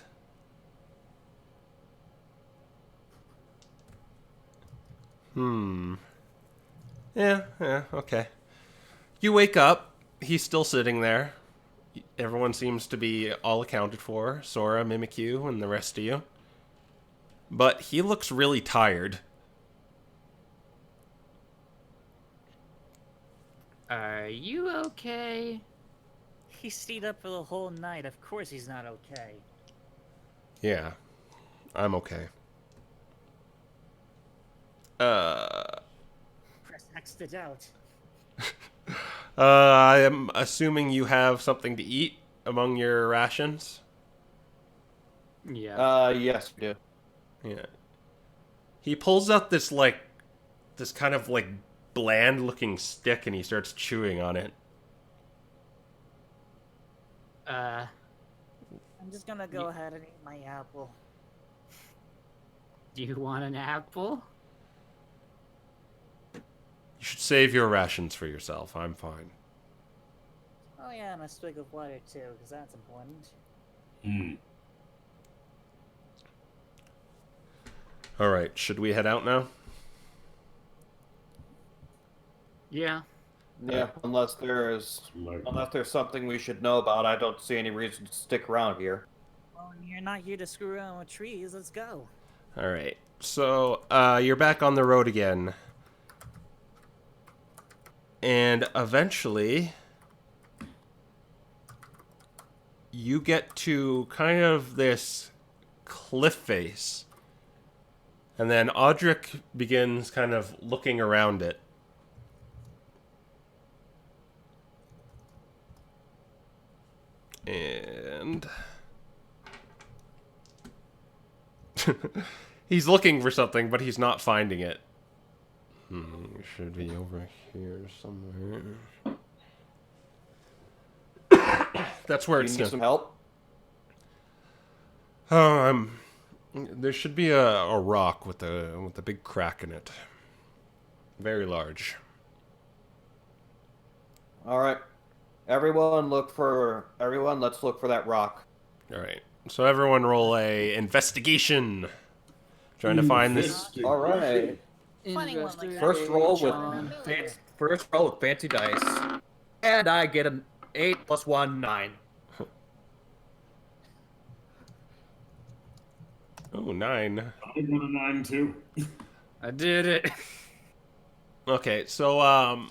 Yeah, okay. You wake up. He's still sitting there. Everyone seems to be all accounted for. Sora, Mimikyu, and the rest of you. But he looks really tired.
Are you okay?
He stayed up for the whole night. Of course he's not okay.
Yeah, I'm okay.
Press X to doubt.
I am assuming you have something to eat among your rations?
Yeah.
Yes, we do.
Yeah. He pulls out this, like, this kind of like bland looking stick, and he starts chewing on it.
I'm just gonna go ahead and eat my apple.
Do you want an apple?
You should save your rations for yourself. I'm fine.
Oh yeah, and a swig of water too, because that's important.
All right, should we head out now?
Yeah.
Yeah, unless there's something we should know about, I don't see any reason to stick around here.
Well, you're not here to screw around with trees. Let's go.
All right. So, you're back on the road again. And eventually, you get to kind of this cliff face. And then Audric begins kind of looking around it. And he's looking for something, but he's not finding it. It should be over here somewhere. That's where
Do
it's.
you need some help?
There should be a rock with a big crack in it. Very large.
All right. Everyone, let's look for that rock.
All right. So everyone roll a investigation. Trying to find this.
All right.
Funny one like
First roll
John.
with fancy dice, and I get an 8 plus 1, 9.
Oh, 9.
I got a 9 too.
I did it.
Okay, so well,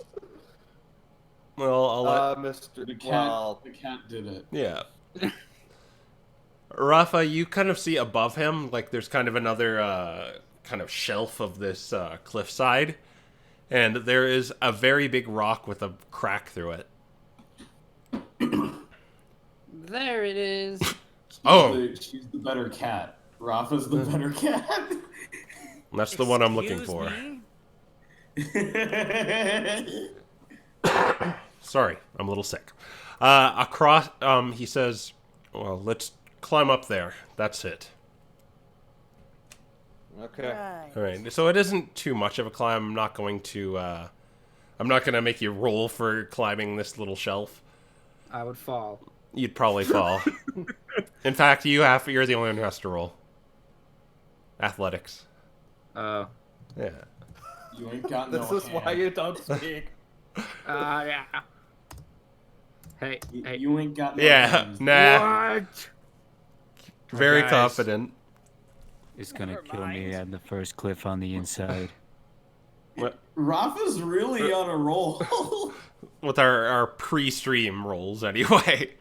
I'll let
Mr.
The cat,
Well,
the cat did it.
yeah. Raffa, you kind of see above him, like there's kind of another kind of shelf of this cliffside, and there is a very big rock with a crack through it.
There it is.
She's the better cat. Rafa's the better cat.
That's the one I'm looking
Excuse
for.
me?
Sorry, I'm a little sick. Across, he says, well, let's climb up there. That's it.
okay.
Right.
All right, so it isn't too much of a climb. I'm not going to make you roll for climbing this little shelf.
I would fall.
You'd probably fall. In fact, you're the only one who has to roll. Athletics.
Oh.
Yeah.
You ain't got
This
no
is
hand.
why you don't speak.
Yeah. Hey, hey.
You ain't got no
Yeah,
hands.
nah.
What?
Very
Guys.
confident.
It's gonna
Never
kill me
mind.
at the first cliff on the inside.
Rafa's really on a roll.
With our pre-stream rolls, anyway.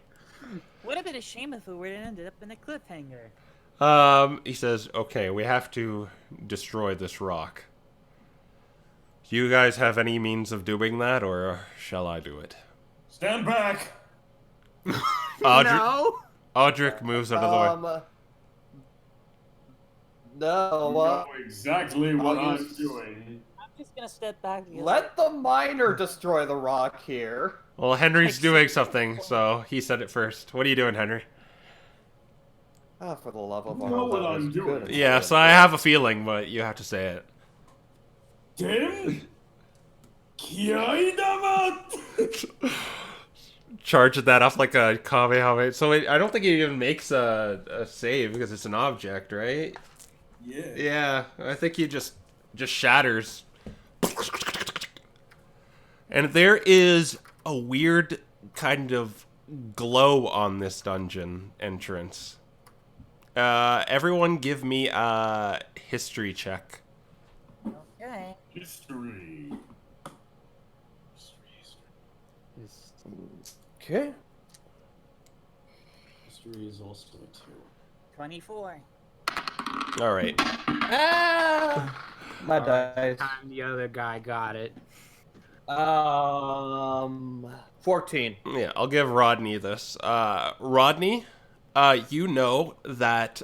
Would have been a shame if it would have ended up in a cliffhanger.
He says, okay, we have to destroy this rock. Do you guys have any means of doing that, or shall I do it?
Stand back.
Audric moves out of the way.
No,
You know exactly what
I'll
I'm
use-
doing.
I'm just gonna step back. Because
let the miner destroy the rock here.
Well, Henry's doing something, so he said it first. What are you doing, Henry?
Oh, for the love of
You
all
know what
that
I'm
is
doing.
good.
Yeah, so I have a feeling, but you have to say it.
Tim? Kiaidamat!
Charge that off like a Kamehameha. So I don't think it even makes a save because it's an object, right?
Yeah.
Yeah, I think he just shatters. And there is a weird kind of glow on this dungeon entrance. Everyone give me a history check.
Okay.
History.
Okay.
History is also a 2.
24.
All right.
My dice.
Time the other guy got it.
14.
Yeah, I'll give Rodney this. Rodney, you know that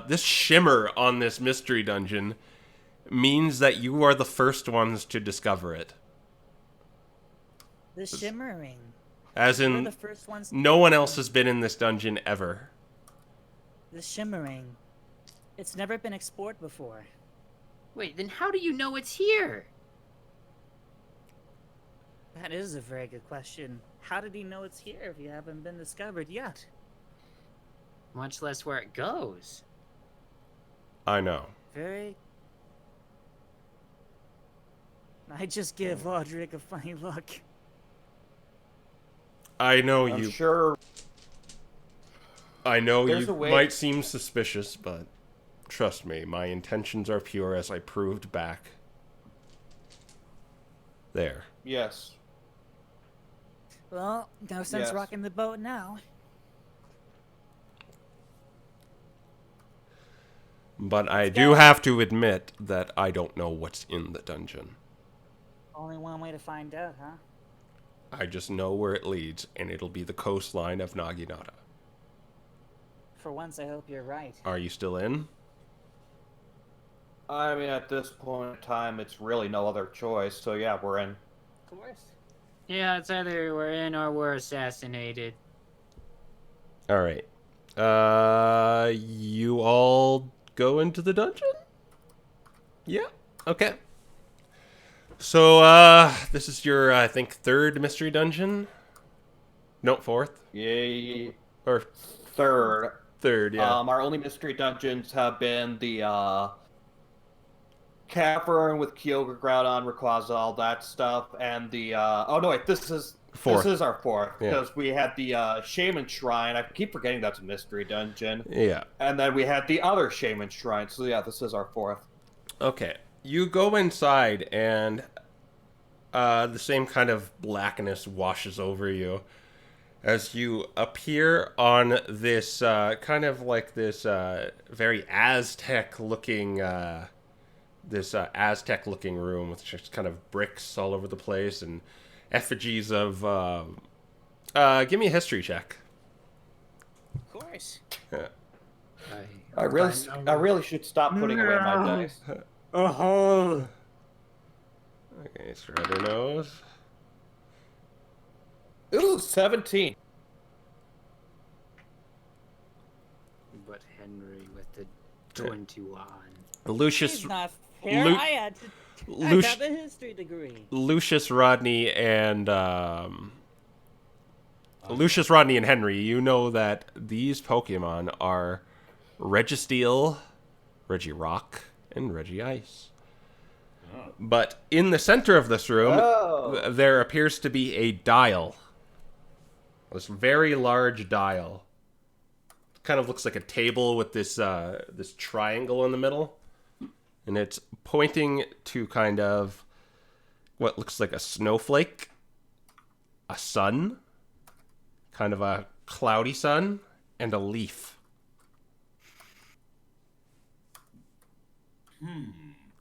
this shimmer on this mystery dungeon means that you are the first ones to discover it.
The shimmering.
As
We're
in,
the first ones.
no one else has been in this dungeon ever.
The shimmering. It's never been explored before.
Wait, then how do you know it's here?
That is a very good question. How did he know it's here if you haven't been discovered yet?
Much less where it goes.
I know.
Very. I just give Audric a funny look.
I know
I'm
you.
sure.
I know
There's
you
a way-
might seem suspicious, but trust me, my intentions are pure, as I proved back there.
Yes.
Well, no sense
Yes.
rocking the boat now.
But I do have to admit that I don't know what's in the dungeon.
Only one way to find out, huh?
I just know where it leads, and it'll be the coastline of Naginata.
For once, I hope you're right.
Are you still in?
I mean, at this point in time, it's really no other choice. So yeah, we're in.
Of course.
Yeah, it's either we're in or we're assassinated.
All right. You all go into the dungeon? Yeah. Okay. So, this is your, I think, third mystery dungeon? No, fourth?
Yay.
Or
Third.
yeah.
Our only mystery dungeons have been the cavern with Kyogre, Groudon, Rayquaza, all that stuff, and the oh no, wait, this is
Fourth.
This is our fourth
Yeah.
because we had the Shaman Shrine. I keep forgetting that's a mystery dungeon,
Yeah.
and then we had the other Shaman Shrine. So yeah, this is our fourth.
Okay. You go inside, and the same kind of blackness washes over you as you appear on this kind of like this very Aztec-looking Aztec-looking room with just kind of bricks all over the place and effigies of. Give me a history check.
Of course.
Yeah.
I really should stop putting away my dice.
Oh,
Okay, Strider knows.
Ooh, 17.
But Henry with the 21.
Lucius,
He's not fair.
Lu-
I had to. I
Luc-
have a history degree.
Lucius, Rodney, and Lucius, Rodney, and Henry. You know that these Pokemon are Registeel, Regirock, and Regice. But in the center of this room,
Oh.
there appears to be a dial. This very large dial. Kind of looks like a table with this this triangle in the middle. And it's pointing to kind of what looks like a snowflake, a sun, kind of a cloudy sun, and a leaf.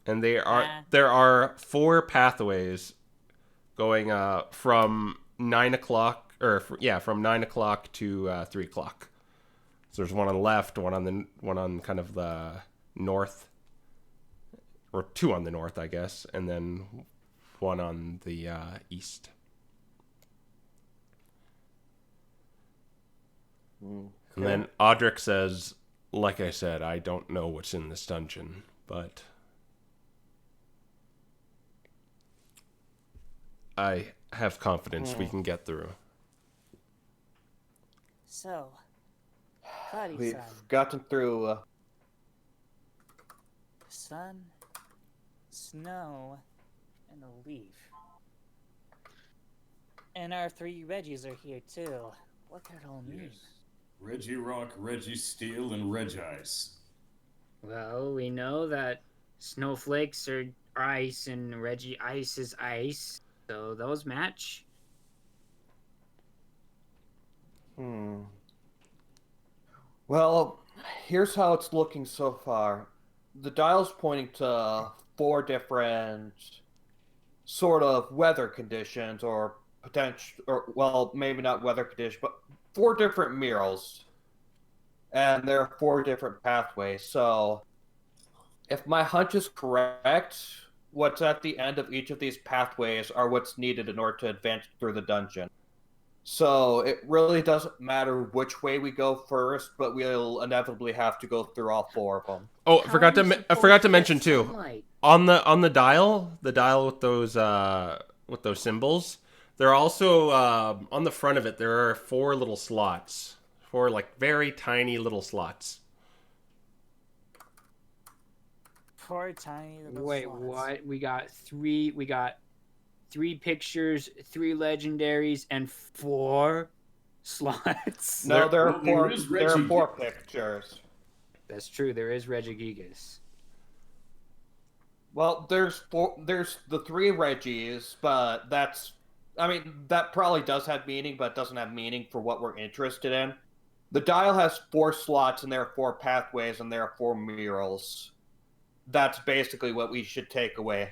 And there are 4 pathways going from 9 o'clock from 9 o'clock to 3 o'clock. So there's one on the left, one on kind of the north, or 2 on the north, I guess, and then one on the east. And then Audric says, like I said, I don't know what's in this dungeon, but I have confidence we can get through.
So, Cuddy
We've
Sun.
gotten through.
Sun, snow, and a leaf. And our 3 Reggies are here too. What could it all mean?
Regirock, Registeel, and Regice.
Well, we know that snowflakes are ice and Reggie Ice is ice, so those match.
Well, here's how it's looking so far. The dial's pointing to 4 different sort of weather conditions, or potential, or well, maybe not weather conditions, but 4 different murals, and there are 4 different pathways. So If my hunch is correct, what's at the end of each of these pathways are what's needed in order to advance through the dungeon. So it really doesn't matter which way we go first, but we'll inevitably have to go through all 4 of them.
Oh,
How are we
I forgot
supposed
to
get
mention too.
sunlight?
On the dial with those symbols, they're also on the front of it. There are 4 little slots, 4 like very tiny little slots.
Poor tiny little
Wait,
slots.
what? We got 3 pictures, 3 legendaries, and 4 slots.
No, there
Well, there
are
is
4
Reggie.
pictures.
That's true. There is Regigigas.
Well, there's the 3 Reggies, but that probably does have meaning, but doesn't have meaning for what we're interested in. The dial has 4 slots, and there are 4 pathways, and there are 4 murals. That's basically what we should take away.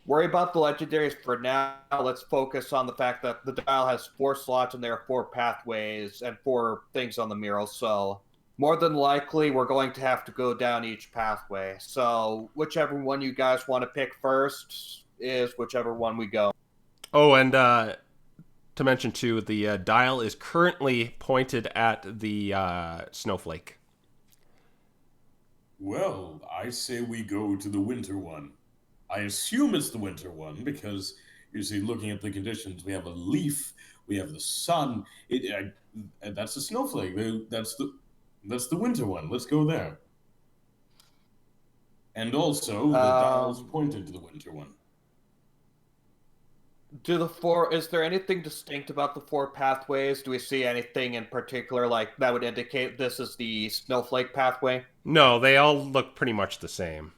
Worry about the legendaries for now. Let's focus on the fact that the dial has 4 slots, and there are 4 pathways and 4 things on the mural, so more than likely, we're going to have to go down each pathway. So whichever one you guys want to pick first is whichever one we go.
Oh, and to mention too, the dial is currently pointed at the snowflake.
Well, I say we go to the winter one. I assume it's the winter one because, you see, looking at the conditions, we have a leaf, we have the sun. That's a snowflake. That's the winter one. Let's go there. And also, the dial's pointed to the winter one.
Is there anything distinct about the 4 pathways? Do we see anything in particular like that would indicate this is the snowflake pathway?
No, they all look pretty much the same.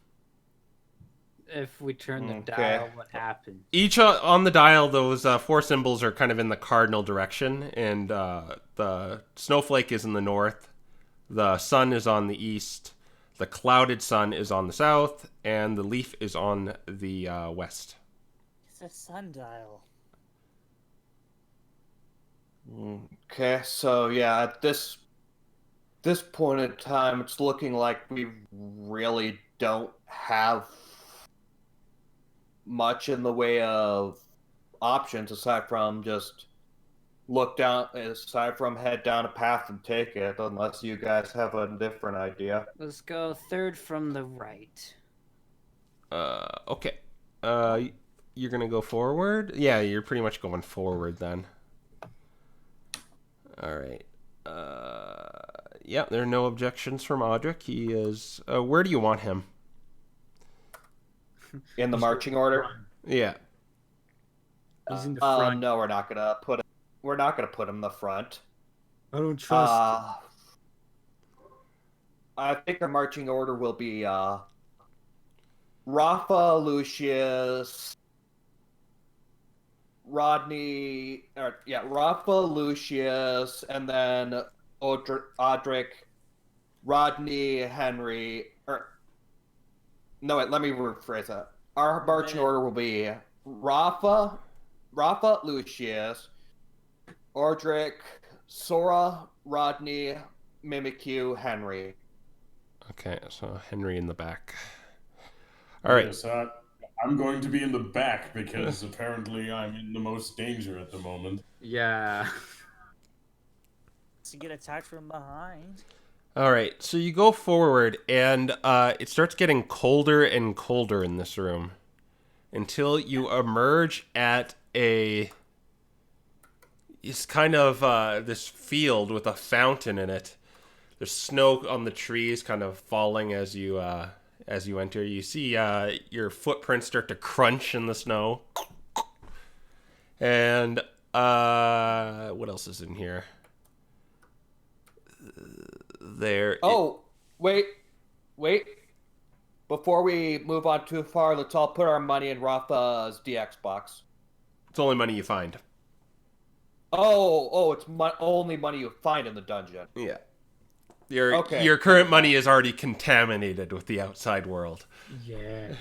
If we turn the
Okay.
dial, what happens?
Each on the dial, those 4 symbols are kind of in the cardinal direction, and the snowflake is in the north, the sun is on the east, the clouded sun is on the south, and the leaf is on the west.
It's a sundial.
Okay, so yeah, at this point in time, it's looking like we really don't have much in the way of options aside from just head down a path and take it, unless you guys have a different idea.
Let's go 3rd from the right.
Okay. You're gonna go forward? Yeah, you're pretty much going forward then. Alright. Yeah, there are no objections from Audric. He is... where do you want him?
In the marching order?
Yeah.
He's in the front.
No, we're not gonna put him in the front.
I don't trust.
I think our marching order will be Raffa, Lucius, Raffa, Lucius, and then Audric, Rodney, Henry. No, wait, let me rephrase that. Our marching order will be Raffa, Lucius, Audric, Sora, Rodney, Mimikyu, Henry.
Okay, so Henry in the back. Alright.
Yes, I'm going to be in the back because apparently I'm in the most danger at the moment.
Yeah.
To get attacked from behind.
Alright, so you go forward, and it starts getting colder and colder in this room until you emerge at it's kind of this field with a fountain in it. There's snow on the trees kind of falling as you enter. You see your footprints start to crunch in the snow. And what else is in here?
Wait. Before we move on too far, let's all put our money in Raffa's DX box.
It's the only money you find.
It's only money you find in the dungeon.
Yeah. Your current money is already contaminated with the outside world.
Yeah.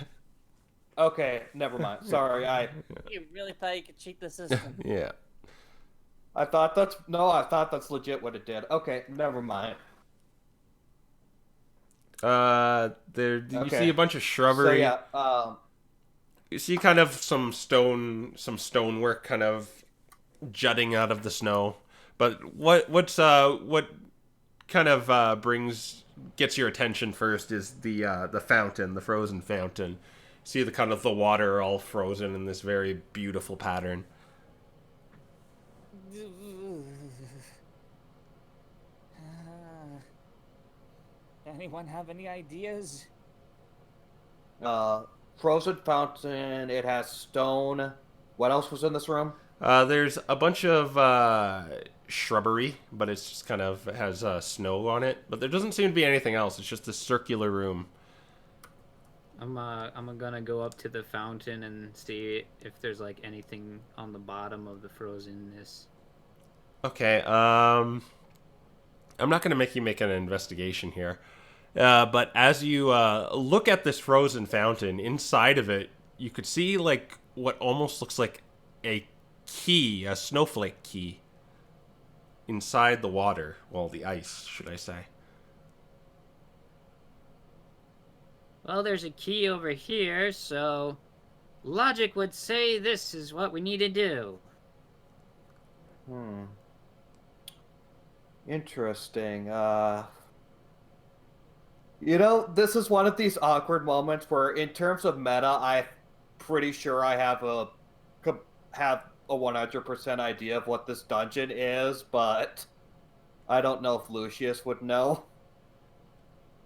Okay, never mind. Sorry,
You really thought you could cheat the system?
Yeah.
I thought that's legit what it did. Okay, never mind.
You see a bunch of
So
shrubbery.
yeah,
You see kind of some stonework kind of jutting out of the snow. But what kind of gets your attention first is the fountain, the frozen fountain. See the kind of the water all frozen in this very beautiful pattern.
Anyone have any ideas?
frozen fountain. It has stone. What else was in this room?
There's a bunch of shrubbery, but it's just kind of has snow on it. But there doesn't seem to be anything else. It's just a circular room.
I'm gonna go up to the fountain and see if there's like anything on the bottom of the frozenness.
Okay. I'm not gonna make you make an investigation here. But as you look at this frozen fountain, inside of it, you could see like what almost looks like a key, a snowflake key, inside the water. Well, the ice, should I say.
Well, there's a key over here, so logic would say this is what we need to do.
Interesting. You know, this is one of these awkward moments where, in terms of meta, I'm pretty sure I have a 100% idea of what this dungeon is, but I don't know if Lucius would know.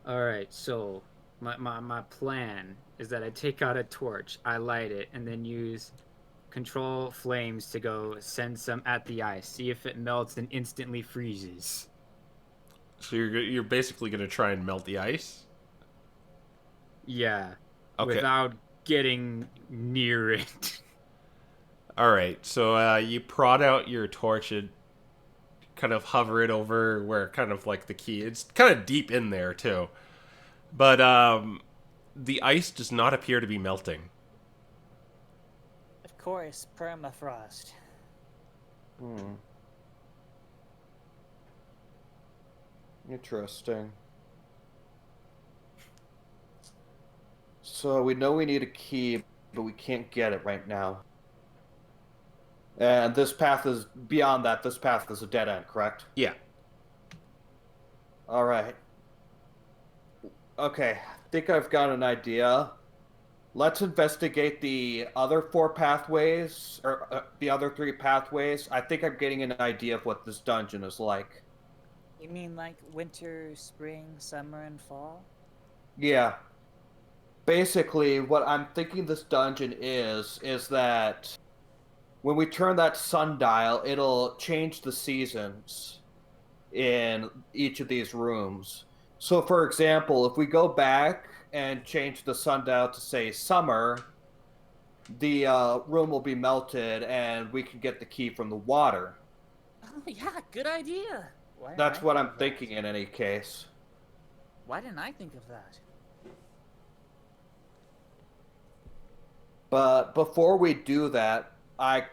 Alright, so my plan is that I take out a torch, I light it, and then use control flames to go send some at the ice, see if it melts and instantly freezes.
So you're basically gonna try and melt the ice?
Yeah.
Okay.
Without getting near it.
All right. So you prod out your torch and kind of hover it over where kind of like the key. It's kind of deep in there too, but the ice does not appear to be melting.
Of course, permafrost.
Interesting. So we know we need a key, but we can't get it right now. And this path is beyond that. This path is a dead end, correct?
Yeah.
All right. Okay, I think I've got an idea. Let's investigate the other 4 pathways, or the other 3 pathways. I think I'm getting an idea of what this dungeon is like.
You mean like winter, spring, summer, and fall?
Yeah. Basically, what I'm thinking this dungeon is that when we turn that sundial, it'll change the seasons in each of these rooms. So, for example, if we go back and change the sundial to, say, summer, the room will be melted and we can get the key from the water.
Oh, yeah, good idea. Why didn't
That's
I
what
think
I'm
of that?
thinking in any case.
Why didn't I think of that?
But before we do that, I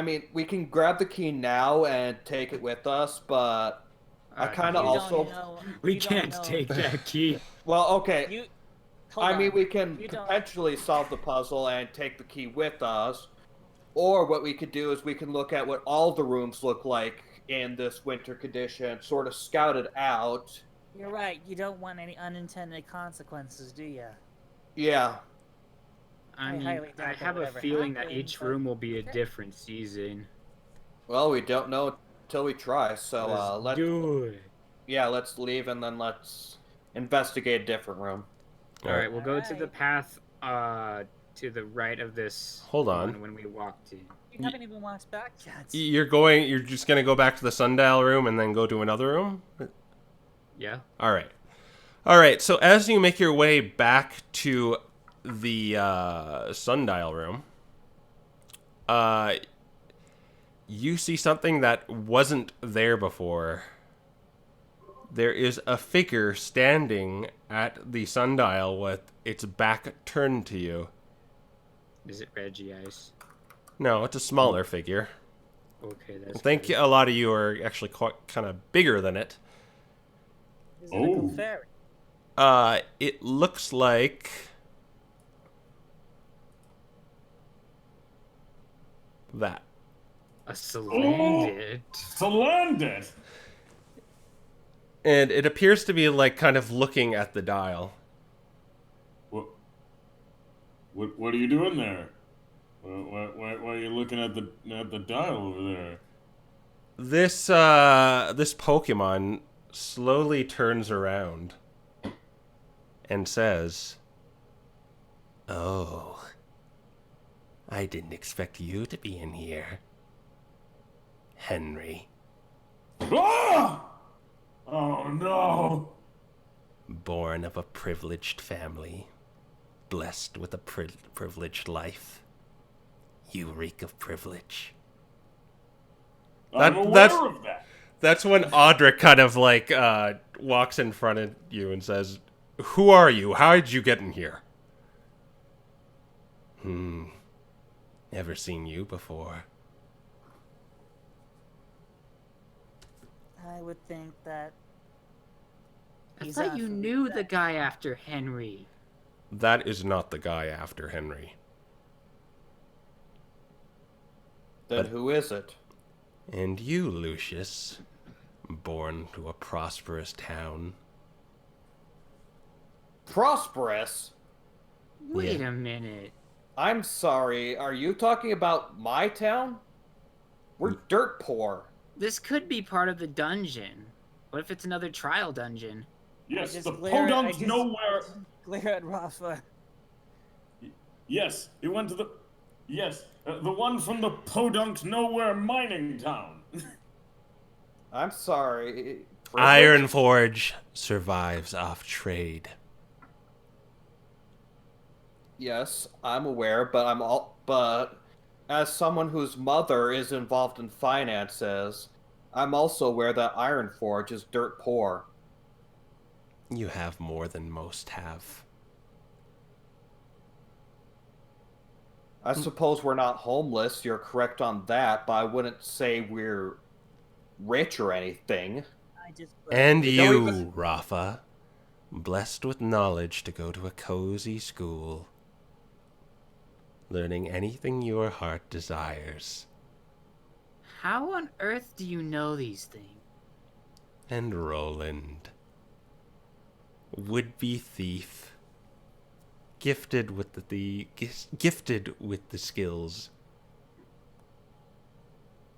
mean, we can grab the key now and take it with us, but I kind of
You don't
also...
know-
We
you don't
can't
know-
take that key.
Well, okay.
You, hold
I mean,
on.
we can
You don't-
potentially solve the puzzle and take the key with us. Or what we could do is we can look at what all the rooms look like in this winter condition, sort of scout it out.
You're right. You don't want any unintended consequences, do you?
Yeah.
I mean,
highly doubt
I
that
have
would
a
ever
feeling that
happen,
each
but-
room will be a
Okay.
different season.
Well, we don't know until we try, so
Let's do it.
let's leave and then let's investigate a different room.
All right, we'll go to the
Alright.
path to the right of this.
Hold on.
one when we walk to.
You haven't even walked back yet.
You're just gonna go back to the sundial room and then go to another room?
Yeah.
All right. So as you make your way back to the sundial room, you see something that wasn't there before. There is a figure standing at the sundial with its back turned to you.
Is it Reggie Ice?
No, it's a smaller figure.
Okay,
I
that's.
think
good.
a lot of you are actually quite kind of bigger than it.
Is it a little fairy?
It looks like that.
A splendid.
Splendid!
And it appears to be like kind of looking at the dial.
What are you doing there? Why are you looking at the dial over there?
This Pokemon slowly turns around and says, "Oh, I didn't expect you to be in here, Henry."
Ah! Oh no!
Born of a privileged family, blessed with a privileged life. You reek of privilege.
I'm aware of that.
That's when Audric kind of like walks in front of you and says, "Who are you? How did you get in here?" Never seen you before.
I would think that.
I
he's
thought you
after
knew
that.
the guy after Henry.
That is not the guy after Henry.
Then who is it?
And you, Lucius, born to a prosperous town.
Prosperous?
Wait
Yeah.
a minute.
I'm sorry, are you talking about my town? We're dirt poor.
This could be part of the dungeon. What if it's another trial dungeon?
Yes,
just
the
glare- I
Podunk's
just-
nowhere.
Glare at Raffa.
Yes, he went to the. Yes, the one from the Podunk's nowhere mining town.
I'm sorry.
Ironforge survives off trade.
Yes, I'm aware, but as someone whose mother is involved in finances, I'm also aware that Ironforge is dirt poor.
You have more than most have.
I suppose we're not homeless, you're correct on that, but I wouldn't say we're rich or anything.
I just.
And
You don't
you,
even-
Raffa, blessed with knowledge to go to a cozy school, learning anything your heart desires.
How on earth do you know these things?
And Roland, would-be thief, gifted with gifted with the skills,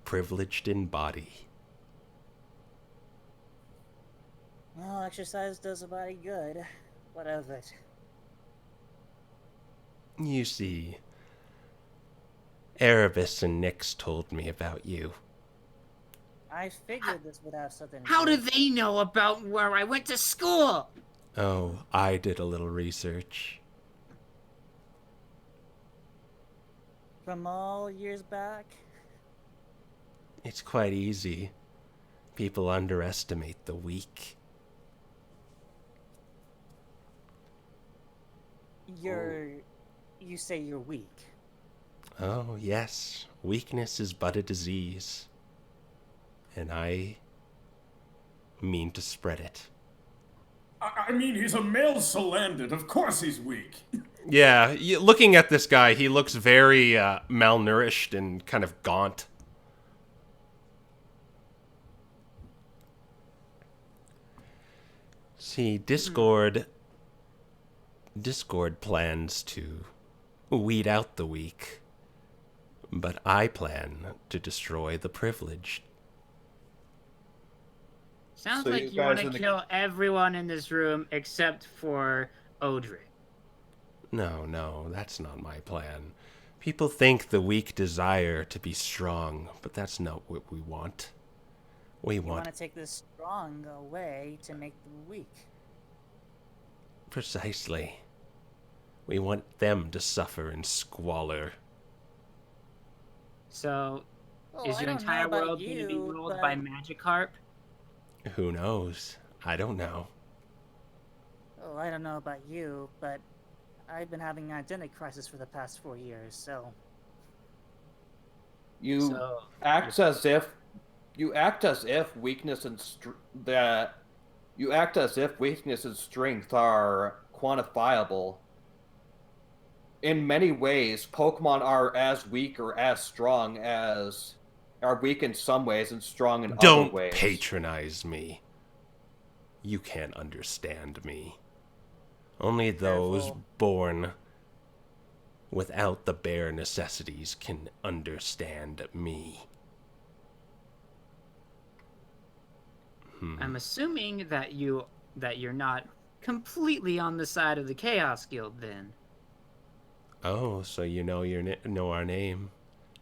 privileged in body.
Well, exercise does a body good. What of it?
You see, Erebus and Nyx told me about you.
I figured this would have something. to
How
do
do
with
they know about where I went to school?
Oh, I did a little research.
From all years back?
It's quite easy. People underestimate the weak.
You say you're weak.
Oh, yes. Weakness is but a disease. And I mean to spread it.
I mean, he's a male Salandit. Of course he's weak.
Yeah, looking at this guy, he looks very malnourished and kind of gaunt. See, Discord plans to weed out the weak, but I plan to destroy the privileged.
Sounds
So
like
you
you want
guys
to
in the-
kill everyone in this room except for Odric.
No, that's not my plan. People think the weak desire to be strong, but that's not what we want. We
You want
want
to take this strong away to make them weak.
precisely. We want them to suffer in squalor.
So,
Well,
is
I
your
don't know
entire
about
world going to be
you,
ruled
but-
by Magikarp?
Who knows? I don't know.
Oh, I don't know about you, but I've been having an identity crisis for the past 4 years, so.
You
So,
act as if weakness and that You act as if weakness and strength are quantifiable. In many ways, Pokemon are as weak or as strong as... are weak in some ways and strong in other
Don't
ways.
patronize me. You can't understand me. Only those
Careful.
born without the bare necessities can understand me.
I'm assuming that you're not completely on the side of the Chaos Guild then.
Oh, so you know know our name.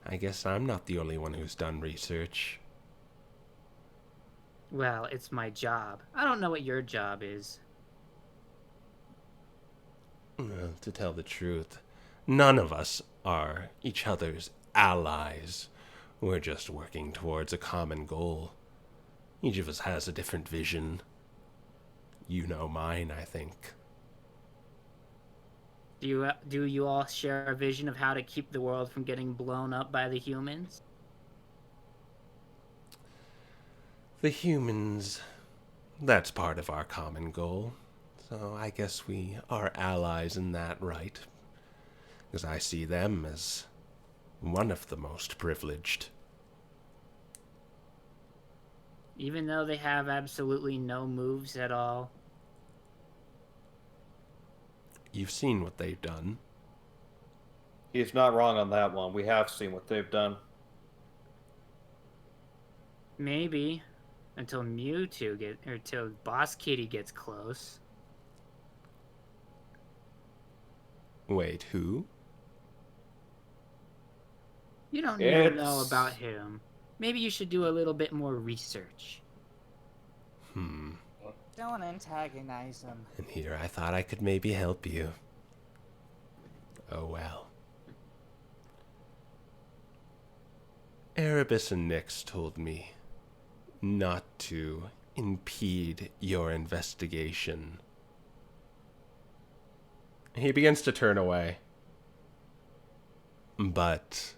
I guess I'm not the only one who's done research.
Well, it's my job. I don't know what your job is.
Well, to tell the truth, none of us are each other's allies. We're just working towards a common goal. Each of us has a different vision. You know mine, I think.
Do you all share a vision of how to keep the world from getting blown up by the humans?
The humans, that's part of our common goal. So I guess we are allies in that, right? Because I see them as one of the most privileged.
Even though they have absolutely no moves at all?
You've seen what they've done.
He's not wrong on that one. We have seen what they've done.
Maybe. Until until Boss Kitty gets close.
Wait, who?
You don't
It's-
know about him. Maybe you should do a little bit more research.
Don't antagonize him.
And here I thought I could maybe help you. Oh well. Erebus and Nyx told me not to impede your investigation. He begins to turn away. But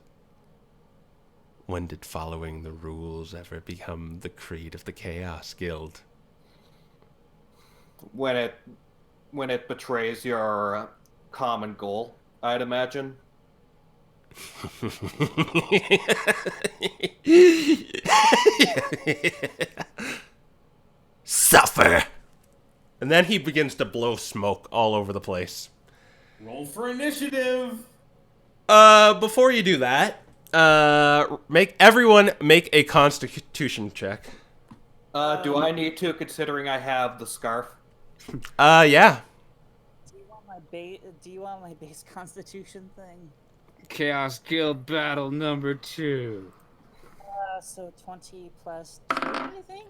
when did following the rules ever become the creed of the Chaos Guild?
When it betrays your common goal, I'd imagine.
Suffer! And then he begins to blow smoke all over the place.
Roll for initiative.
Before you do that, everyone make a Constitution check.
Do I need to, considering I have the scarf?
Yeah.
Do you want my base constitution thing?
Chaos Guild battle number 2.
So 20 plus 2, I think?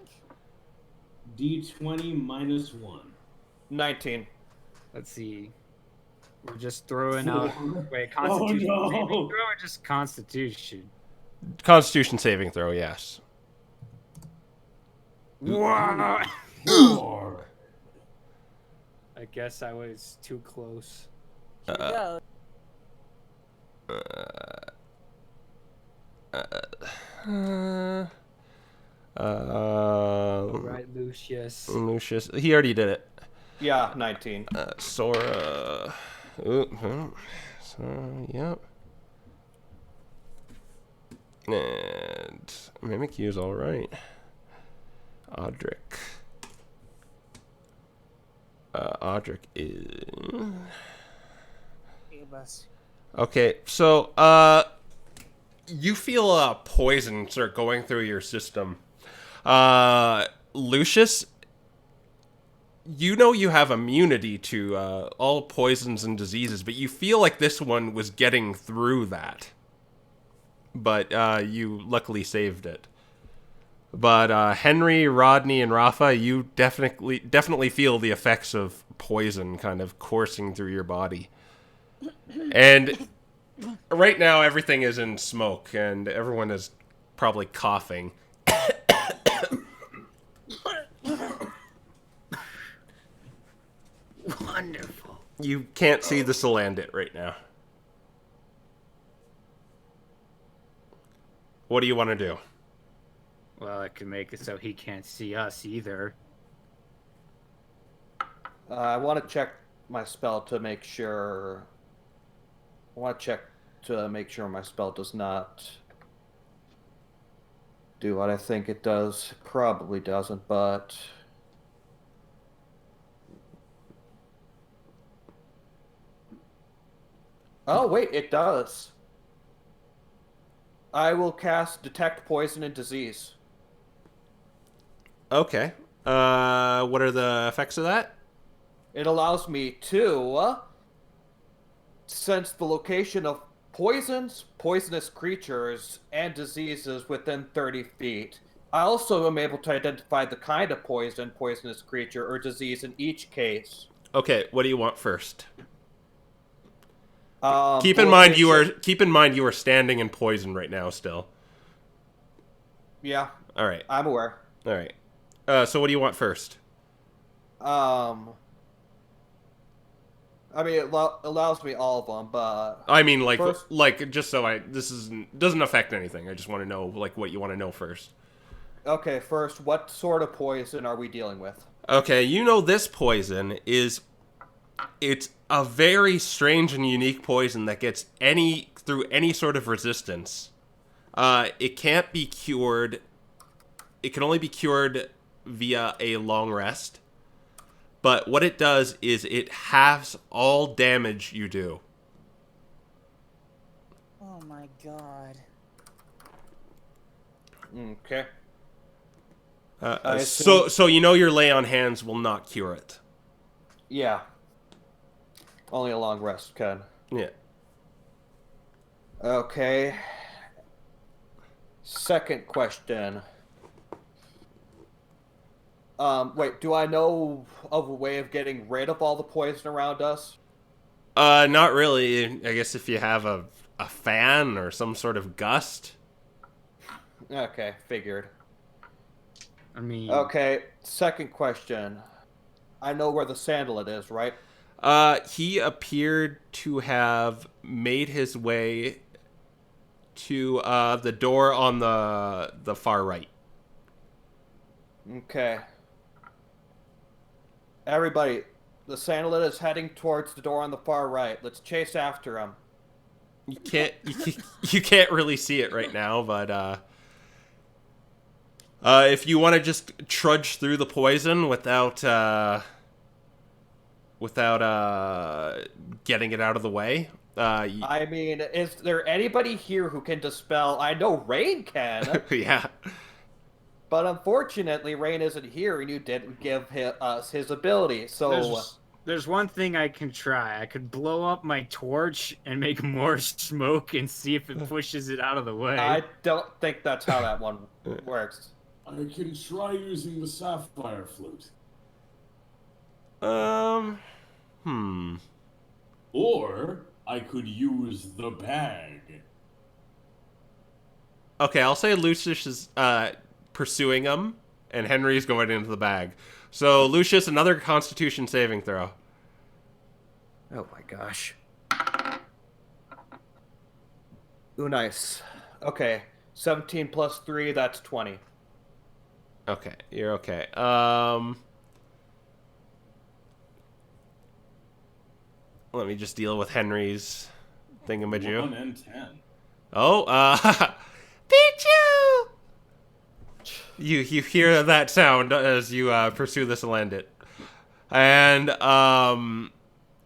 D20 minus 1.
19.
Let's see. We're just throwing out. Wait,
Oh,
Constitution
no.
saving throw or just Constitution?
Constitution saving throw, yes.
Wow!
Four.
I guess I was too close.
Go.
Right, Lucius.
Lucius, he already did it.
Yeah, 19.
Sora. Sora, yep. And Mimikyu's alright. Audric. Audric is...
Hey, bus.
Okay, so, you feel poison start going through your system. Lucius, you know you have immunity to all poisons and diseases, but you feel like this one was getting through that. But you luckily saved it. But Henry, Rodney, and Raffa, you definitely feel the effects of poison kind of coursing through your body. And right now everything is in smoke, and everyone is probably coughing.
Wonderful.
You can't see the Salandit right now. What do you want to do?
Well, I could make it so he can't see us either.
I want to check my spell to make sure. I want to check to make sure my spell does not do what I think it does. It probably doesn't, but. Oh, wait, it does. I will cast Detect Poison and Disease.
Okay. What are the effects of that?
It allows me to sense the location of poisons, poisonous creatures, and diseases within 30 feet. I also am able to identify the kind of poison, poisonous creature, or disease in each case.
Okay, what do you want first?
The
Keep in mind you
location-
are standing in poison right now still.
Yeah,
All right.
I'm aware.
All right. So what do you want first?
I mean, it allows me all of them, but
I mean, like,
first,
just so doesn't affect anything. I just want to know, like, what you want to know first.
okay, first, what sort of poison are we dealing with?
Okay, you know this poison it's a very strange and unique poison that gets through any sort of resistance. It can't be cured. It can only be cured via a long rest. But what it does is it halves all damage you do.
Oh my god.
Okay.
So you know your lay on hands will not cure it.
Yeah. Only a long rest can.
Yeah.
Okay. Second question. Wait, do I know of a way of getting rid of all the poison around us?
Not really. I guess if you have a fan or some sort of gust.
Okay, figured.
I mean,
Okay, second question. I know where the sandalette is, right?
He appeared to have made his way to the door on the far right.
Okay. Everybody, the sandalette is heading towards the door on the far right. Let's chase after him.
You can't really see it right now, but if you want to just trudge through the poison without getting it out of the way.
I mean, is there anybody here who can dispel? I know Rain can,
Yeah.
but unfortunately, Rain isn't here, and you didn't give us his ability. So
there's one thing I can try. I could blow up my torch and make more smoke and see if it pushes it out of the way.
I don't think that's how that one works.
I can try using the sapphire flute. Or I could use the bag.
Okay, I'll say Lucius is pursuing him, and Henry's going into the bag. So, Lucius, another Constitution saving throw.
Oh my gosh. Ooh, nice. Okay, 17 plus 3, that's 20.
Okay, you're okay. Let me just deal with Henry's thingamajig.
1 and 10.
Oh, Pichu! You hear that sound as you pursue this and land it. And, oh,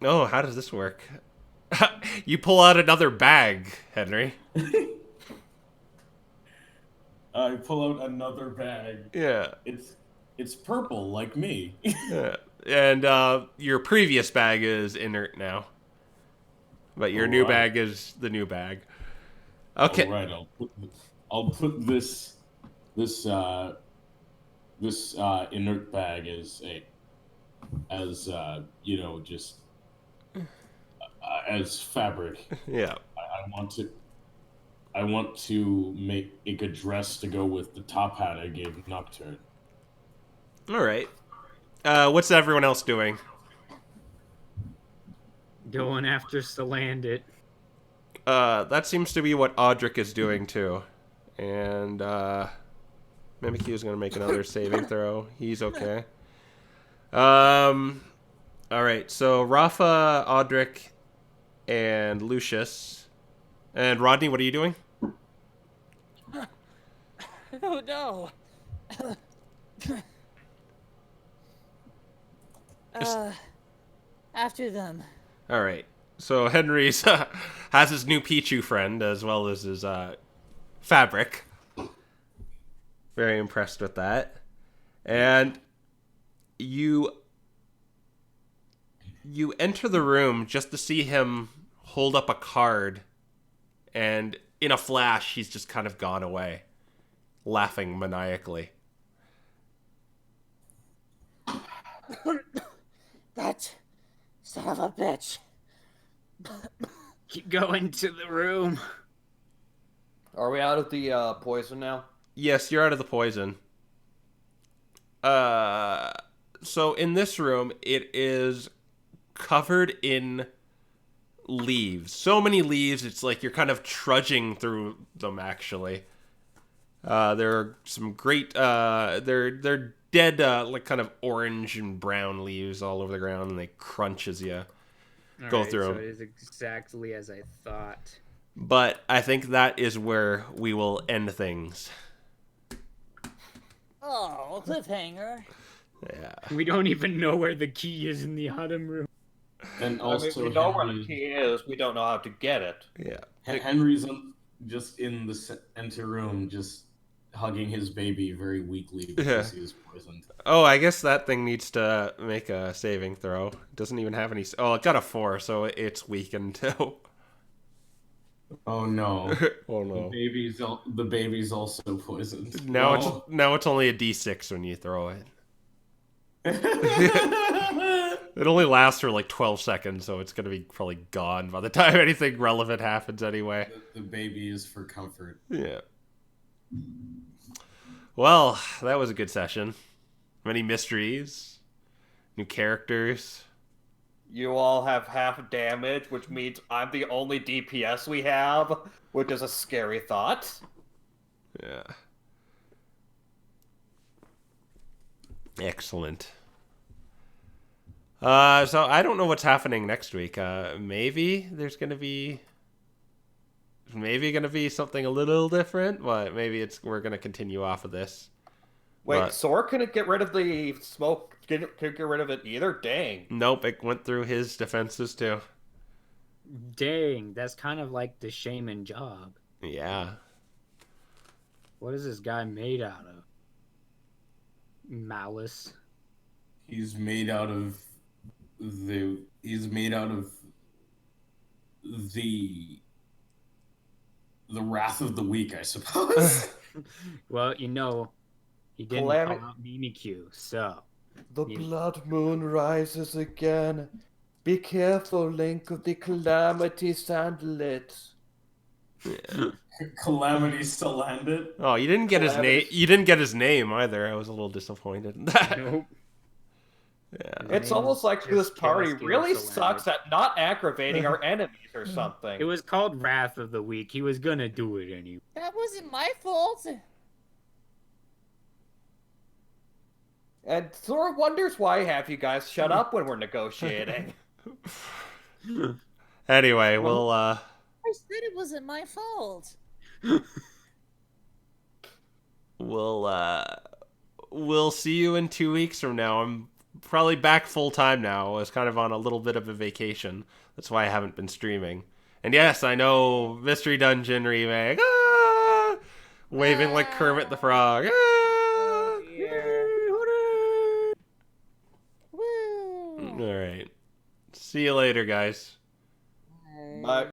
how does this work? You pull out another bag, Henry.
I pull out another bag.
Yeah.
It's purple, like me.
Yeah. And your previous bag is inert now. But your new bag is the new bag. Okay.
All right, I'll put this inert bag as fabric.
Yeah.
I want to make a good dress to go with the top hat I gave Nocturne.
All right. What's everyone else doing?
Going after us to land it.
That seems to be what Audric is doing too. And Mimikyu is going to make another saving throw. He's okay. All right, so Raffa, Audric, and Lucius, and Rodney. What are you doing?
Oh no. After them.
All right. So Henry's has his new Pichu friend as well as his fabric. Very impressed with that. And you enter the room just to see him hold up a card, and in a flash he's just kind of gone away, laughing maniacally.
That son of a bitch.
Keep going to the room.
Are we out of the poison now?
Yes, you're out of the poison. So in this room, it is covered in leaves. So many leaves, it's like you're kind of trudging through them, actually. There are some great, they're dead, like kind of orange and brown leaves all over the ground, and they crunch as you go through them.
So it is exactly as I thought.
But I think that is where we will end things.
Oh, cliffhanger.
Yeah.
We don't even know where the key is in the autumn room.
And
I
also,
mean, we know where the key is. We don't know how to get it.
Yeah.
Henry's just in the enter room, just hugging his baby very weakly because he was poisoned.
Oh, I guess that thing needs to make a saving throw. It doesn't even have any... Oh, it got a 4, so it's weakened too.
Oh no!
Oh no.
The baby's also poisoned.
Now
No.
it's only a D6 when you throw it. It only lasts for like 12 seconds, so it's going to be probably gone by the time anything relevant happens anyway.
The baby is for comfort.
Yeah. Well, that was a good session. Many mysteries, new characters.
You all have half damage, which means I'm the only DPS we have, which is a scary thought.
Yeah. Excellent. So I don't know what's happening next week. Maybe there's gonna be something a little different, but maybe we're gonna continue off of this.
Wait,
But-
Sora couldn't get rid of the smoke? Couldn't get rid of it either? Dang.
Nope, it went through his defenses too.
Dang, that's kind of like the shaman job.
Yeah.
What is this guy made out of? Malice.
He's made out of the wrath of the weak, I suppose.
Well, you know, he didn't
Calamity-
call out Mimikyu, so
The
Yeah.
blood moon rises again. Be careful, Link, of the calamity sandlet.
Calamity still landed.
Oh, you didn't get his name.
Calamity-
You didn't get his name either. I was a little disappointed in that.
nope.
Yeah.
It's
name
almost
is
like this
just
party
Chaos
really
Gale
sucks at not aggravating our enemies or something.
It was called Wrath of the Week. He was gonna do it anyway.
That wasn't my fault.
And Sora wonders why half you guys shut up when we're negotiating.
Anyway, we'll
I said it wasn't my fault.
we'll see you in 2 weeks from now. I'm probably back full time now. I was kind of on a little bit of a vacation. That's why I haven't been streaming. And yes, I know Mystery Dungeon remake. Ah! Waving like Kermit the Frog. Ah!
Woo!
All right. See you later, guys.
Bye.